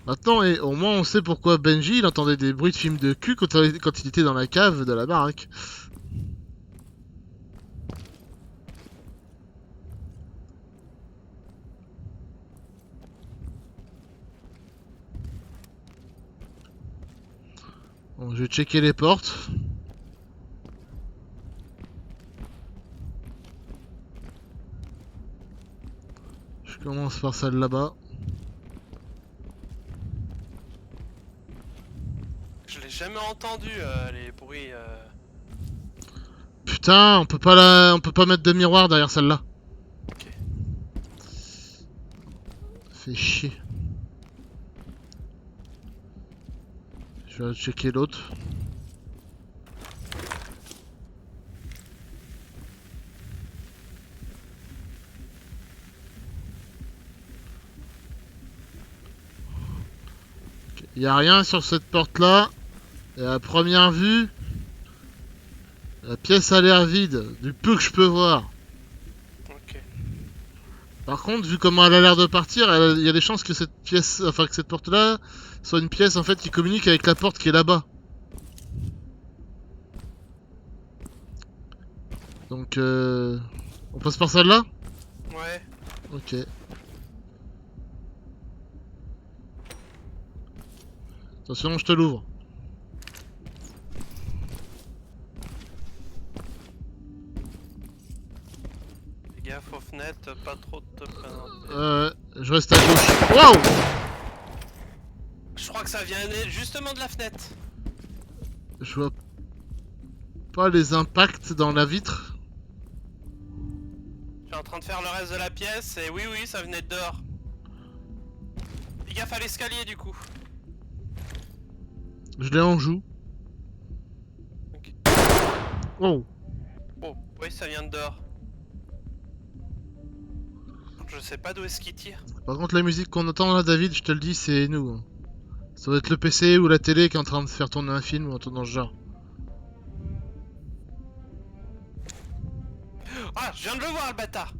Maintenant, et au moins on sait pourquoi Benji il entendait des bruits de films de cul quand il était dans la cave de la baraque. Bon, je vais checker les portes. Je commence par celle là-bas. Je l'ai jamais entendu les bruits. Putain, on peut pas mettre de miroir derrière celle-là. Ok. Fait chier. Je vais aller checker l'autre. Il y a rien sur cette porte là. Et à première vue, la pièce a l'air vide, du peu que je peux voir. Ok. Par contre, vu comment elle a l'air de partir, il y a des chances que cette pièce, enfin que cette porte là, soit une pièce en fait qui communique avec la porte qui est là-bas. Donc on passe par celle-là? Ouais. Ok. Attention, je te l'ouvre. Fais gaffe aux fenêtres, pas trop te présenter. Je reste à gauche. Waouh! Je crois que ça vient justement de la fenêtre. Je vois pas les impacts dans la vitre. Je suis en train de faire le reste de la pièce et oui, ça venait de dehors. Fais gaffe à l'escalier du coup. Je l'ai en joue. Ok. Oh. Oh, oui, ça vient de dehors. Je sais pas d'où est-ce qu'il tire. Par contre, la musique qu'on entend là, David, je te le dis, c'est nous. Hein. Ça doit être le PC ou la télé qui est en train de faire tourner un film ou un truc dans ce genre. Ah, je viens de le voir le bâtard.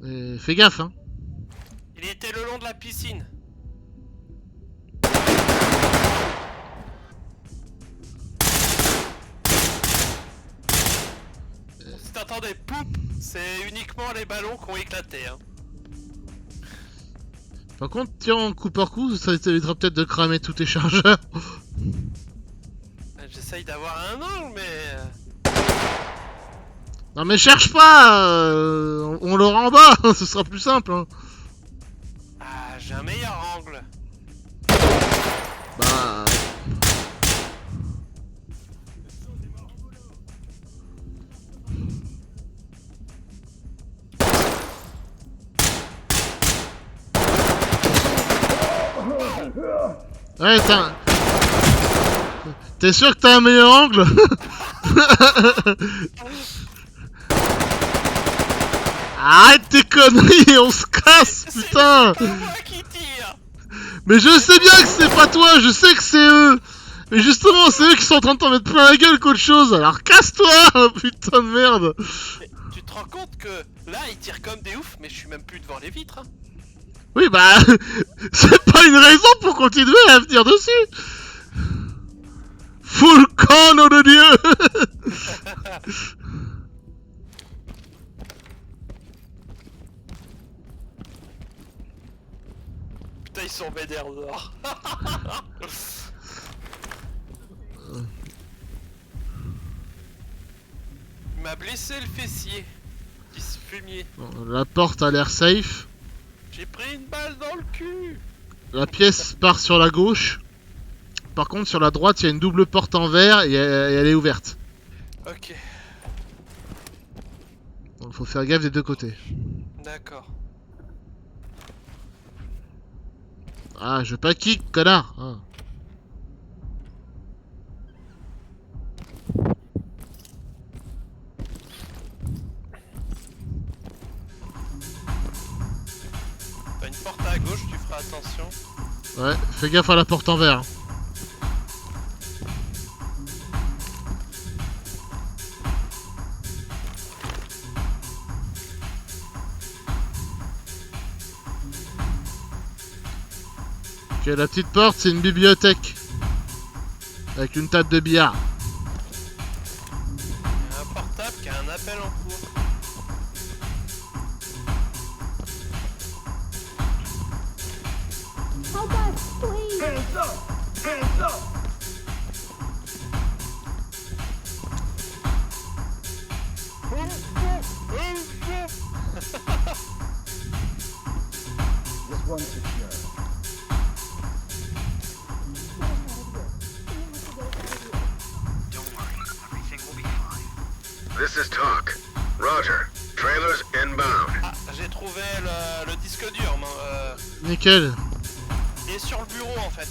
Et fais gaffe, hein. Il était le long de la piscine. Si t'entendais poup, c'est uniquement les ballons qui ont éclaté. Hein. Par contre, tiens, coup par coup, ça t'évitera peut-être de cramer tous tes chargeurs. J'essaye d'avoir un angle, mais... Non mais cherche pas, on l'aura en bas, ce sera plus simple. Hein. Ah, j'ai un meilleur angle. Bah... Ouais, t'es sûr que t'as un meilleur angle? Arrête tes conneries, on se casse, putain! C'est moi qui tire. Mais je sais bien que c'est pas toi, je sais que c'est eux! Mais justement, c'est eux qui sont en train de t'en mettre plein la gueule qu'autre chose, alors casse-toi, putain de merde! Mais tu te rends compte que là, ils tirent comme des oufs, mais je suis même plus devant les vitres. Hein. Oui, bah, c'est pas une raison pour continuer à venir dessus! Full con, nom de Dieu! Putain, ils sont vénères dehors. Il m'a blessé le fessier. Qui se fumier. Bon, la porte a l'air safe. J'ai pris une balle dans le cul. La pièce part sur la gauche. Par contre, sur la droite, il y a une double porte en verre et elle est ouverte. Ok, Donc, faut faire gaffe des deux côtés. d'accord. Ah, je veux pas kick, connard. Ah. T'as une porte à gauche, tu feras attention. Ouais, fais gaffe à la porte en verre. Ok, la petite porte, c'est une bibliothèque. Avec une table de billard. Il y a un portable qui a un appel en cours. Help us, please! Hands up! Hands up! This one's secure. Don't worry, everything will be fine. This is Talk. Roger. Trailers inbound. Ah, j'ai trouvé le disque dur. Nickel. Il est sur le bureau en fait.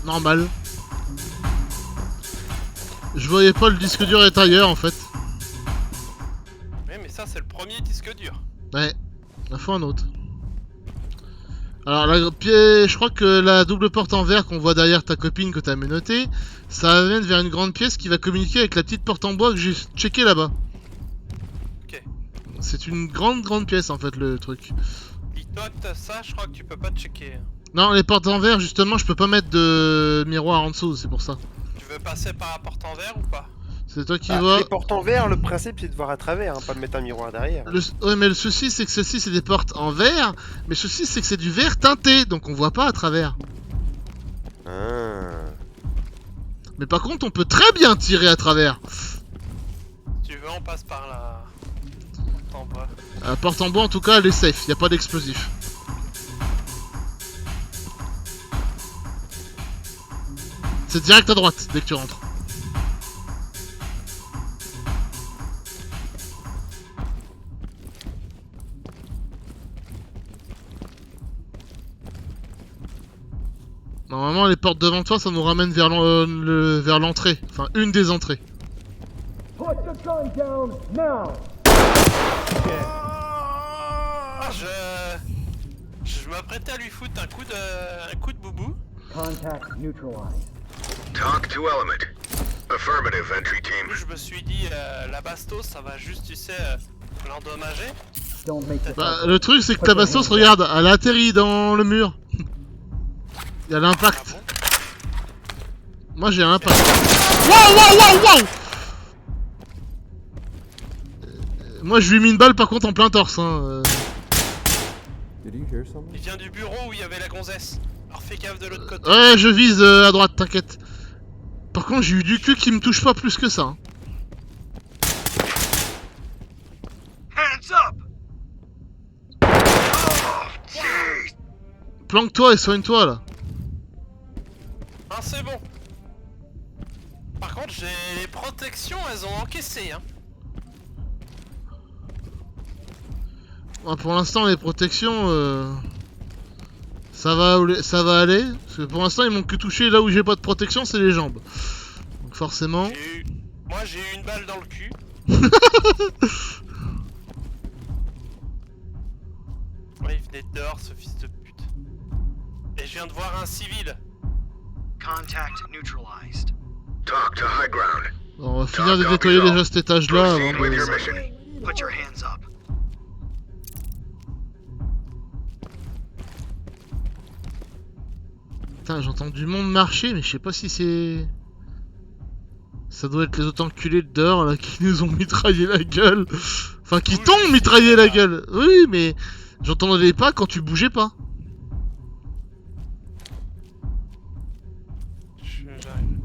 Normal. Je voyais pas le disque dur est ailleurs en fait. Oui, mais ça, c'est le premier disque dur. Ouais, il en faut un autre. Alors, je crois que la double porte en verre qu'on voit derrière ta copine que t'as menottée, ça amène vers une grande pièce qui va communiquer avec la petite porte en bois que j'ai checké là-bas. Ok. C'est une grande pièce en fait le truc. Et toi, t'as ça, je crois que tu peux pas checker. Non, les portes en verre justement, je peux pas mettre de miroir en dessous, c'est pour ça. Tu veux passer par la porte en verre ou pas? C'est toi qui Ah, vois. les portes en verre, le principe c'est de voir à travers, hein, pas de mettre un miroir derrière. Ouais, mais le souci c'est que ceci c'est des portes en verre, mais le souci c'est que c'est du verre teinté, donc on voit pas à travers. Ah. Mais par contre, on peut très bien tirer à travers. Si tu veux, on passe par la porte en bois. La porte en bois, en tout cas, elle est safe, y a pas d'explosif. C'est direct à droite dès que tu rentres. Normalement, les portes devant toi, ça nous ramène vers l'entrée. Enfin, une des entrées. Put the gun down now! Ah, je m'apprêtais à lui foutre un coup de boubou. Contact neutralized. Talk to Element. Affirmative, entry team. Je me suis dit, la bastos, ça va juste, tu sais, l'endommager. Don't make this Bah, le truc, c'est que ta bastos, regarde, elle a atterri dans le mur. Il y a l'impact. Ah bon? Moi, j'ai un impact. Waouh! Moi, je lui ai mis une balle, par contre, en plein torse. Hein. Did you hear something? Il vient du bureau où il y avait la gonzesse. Alors fais gaffe de l'autre côté. Ouais, je vise à droite, t'inquiète. Par contre, j'ai eu du cul qui me touche pas plus que ça. Hein. Hands up! Planque-toi et soigne-toi, là. Ah, c'est bon. Par contre, j'ai les protections, elles ont encaissé, hein. Ouais, pour l'instant, les protections, ça va aller. Parce que pour l'instant, ils m'ont que touché là où j'ai pas de protection, c'est les jambes. Donc forcément... Moi, j'ai eu une balle dans le cul. Ouais, il venait de dehors, ce fils de pute. Et je viens de voir un civil. Contact neutralized. Talk to high ground. Bon, on va finir de nettoyer déjà cet étage-là Proceed avant with de... your mission. Put your hands up. Putain, j'entends du monde marcher, mais je sais pas si c'est... Ça doit être les autres enculés de dehors, là, qui nous ont mitraillé la gueule. Enfin, qui t'ont mitraillé la gueule. Oui, mais j'entendais pas quand tu bougeais pas. j'arrive.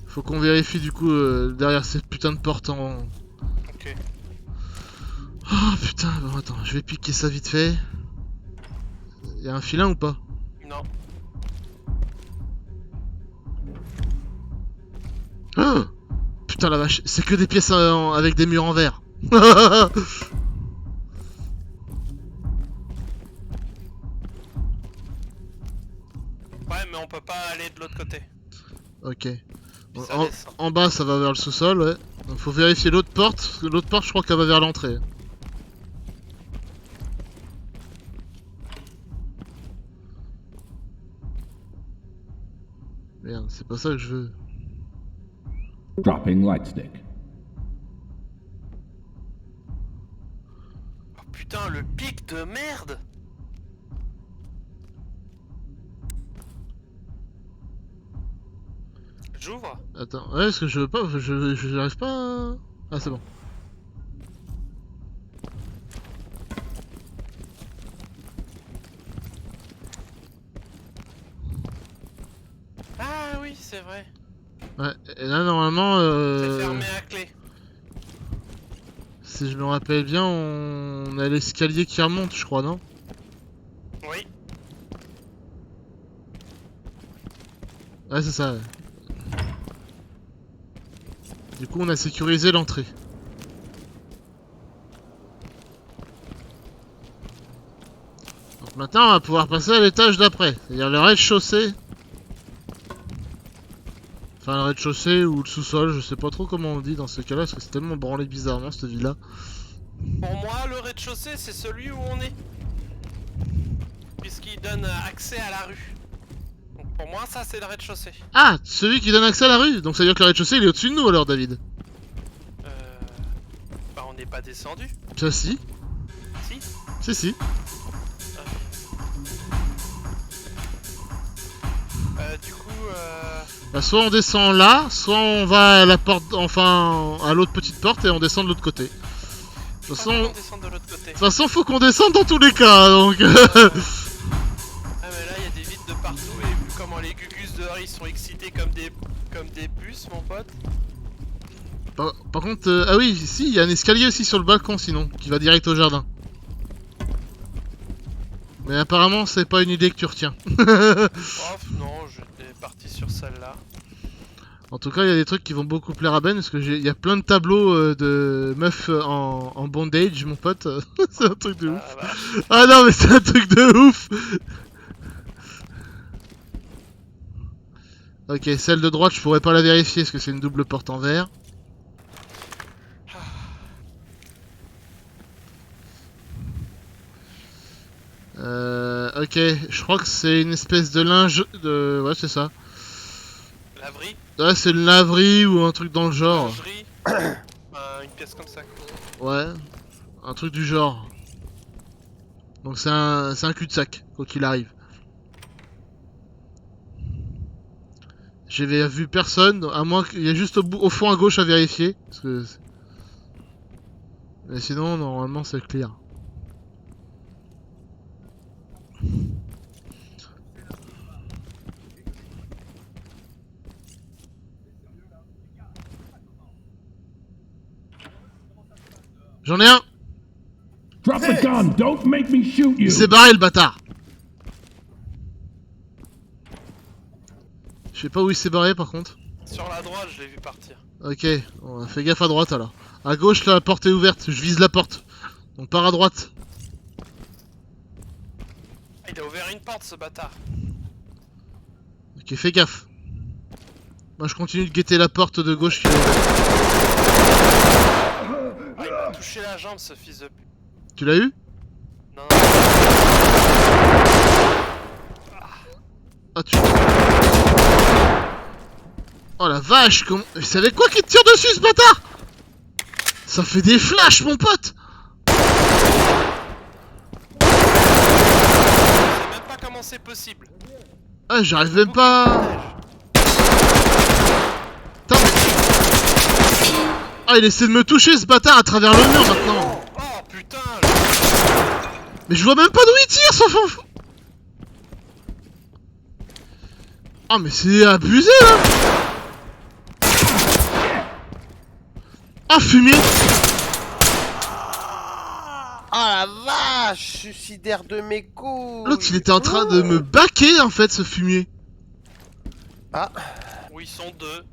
Faut qu'on vérifie du coup derrière cette putain de porte en... Ok. Oh putain, bon attends, je vais piquer ça vite fait. Y'a un filin ou pas? Non. Oh putain la vache, c'est que des pièces avec des murs en verre. Ouais, mais on peut pas aller de l'autre côté. Ok. Ça descend. En bas ça va vers le sous-sol, ouais. Donc faut vérifier l'autre porte, parce que l'autre porte je crois qu'elle va vers l'entrée. Merde, c'est pas ça que je veux. Dropping light stick. Oh putain, le pic de merde. J'ouvre. Attends, ouais, parce que je veux pas, j'arrive pas à... Ah c'est bon. Ah oui, c'est vrai. Ouais, et là normalement... C'est fermé à clé. Si je me rappelle bien, on a l'escalier qui remonte, je crois, non? Oui. Ouais, c'est ça. Ouais. Du coup, on a sécurisé l'entrée. Donc maintenant, on va pouvoir passer à l'étage d'après, c'est-à-dire le rez-de-chaussée. Enfin, le rez-de-chaussée ou le sous-sol, je sais pas trop comment on dit dans ce cas-là, parce que c'est tellement branlé bizarrement cette ville-là. Pour moi, le rez-de-chaussée, c'est celui où on est. Puisqu'il donne accès à la rue. Donc pour moi, ça, c'est le rez-de-chaussée. Ah, celui qui donne accès à la rue. Donc ça veut dire que le rez-de-chaussée, il est au-dessus de nous alors, David. Bah, on n'est pas descendu. Ça si. Si. Si. Du coup, Bah, soit on descend là, soit on va à la porte, enfin à l'autre petite porte et on descend de l'autre côté. De toute façon, faut qu'on descende dans tous les cas, donc. Ah mais là, il y a des vides de partout et vu comment les gugus dehors ils sont excités comme des puces, mon pote. Par contre, ah oui, si, il y a un escalier aussi sur le balcon sinon, qui va direct au jardin. Mais apparemment, c'est pas une idée que tu retiens. Non, j'étais parti sur celle-là. En tout cas, il y a des trucs qui vont beaucoup plaire à Ben, parce que il y a plein de tableaux de meufs en bondage, mon pote. C'est un truc de ouf. Ah non, mais c'est un truc de ouf. Ok, celle de droite, je pourrais pas la vérifier, parce que c'est une double porte en verre. Ok, je crois que c'est une espèce de linge de... Ouais, c'est ça. Laverie. Ouais, c'est une laverie ou un truc dans le genre. Lingerie. Une pièce comme ça. Ouais, un truc du genre. Donc c'est un cul-de-sac, quoi qu'il arrive. J'avais vu personne, à moins qu'il y ait juste au fond à gauche à vérifier. Parce que... Mais sinon, normalement, c'est clear. J'en ai un. Drop the gun! Don't make me shoot you! Il s'est barré le bâtard. Je sais pas où il s'est barré par contre. Sur la droite, je l'ai vu partir. Ok, on fait gaffe à droite alors. À gauche, la porte est ouverte, je vise la porte. Donc par à droite. Il a ouvert une porte, ce bâtard. Ok, fais gaffe. Moi je continue de guetter la porte de gauche qui est ouverte. Ah, il m'a touché la jambe, ce fils de pute. Tu l'as eu? Non. Ah, tu... Oh la vache, comment... Vous savez quoi qui te tire dessus ce bâtard? Ça fait des flashs mon pote. Je sais même pas comment c'est possible. Ah j'arrive même pas... Attends, mais... Ah il essaie de me toucher ce bâtard à travers le mur maintenant. Oh putain. Mais je vois même pas d'où il tire, ce fou. Oh mais c'est abusé là. Ah fumier. Ah la vache, suicidaire de mes couilles. L'autre il était en train de me baquer en fait ce fumier. Ah. Où ils sont deux.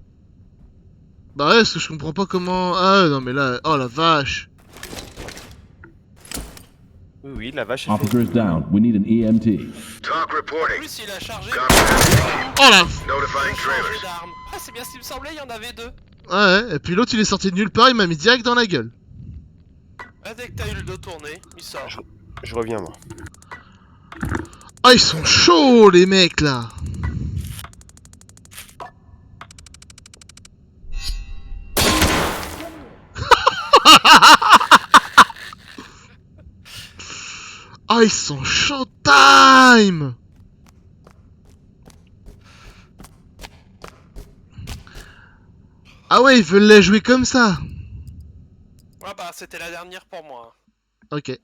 Bah ouais parce que je comprends pas comment... Ah non mais là... Oh la vache. Oui, oui, la vache est Officer is down. We need an EMT. Talk En reporting. plus, il a chargé. Oh la... Notifying trailers. d'armes. Ah, c'est bien ce qu'il me semblait, il y en avait deux. Ouais, et puis l'autre il est sorti de nulle part, il m'a mis direct dans la gueule. Ah, dès que t'as eu le dos tourné, il sort. Je reviens moi. Ah ils sont chauds les mecs là. Ah ils sont showtime. Ah ouais ils veulent la jouer comme ça. Ah bah, c'était la dernière pour moi. Ok.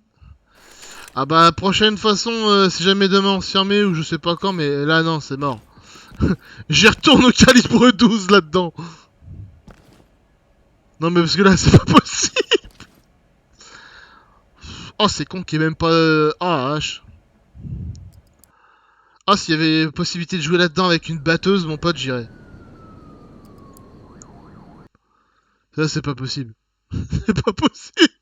Ah bah prochaine façon, si jamais demain on se remet ou je sais pas quand, mais là non c'est mort. J'y retourne au calibre 12 là-dedans. Non mais parce que là c'est pas possible. Oh c'est con qu'il y ait même pas... Ah H. Ah s'il y avait possibilité de jouer là-dedans avec une batteuse mon pote j'irais. Ça c'est pas possible. C'est pas possible.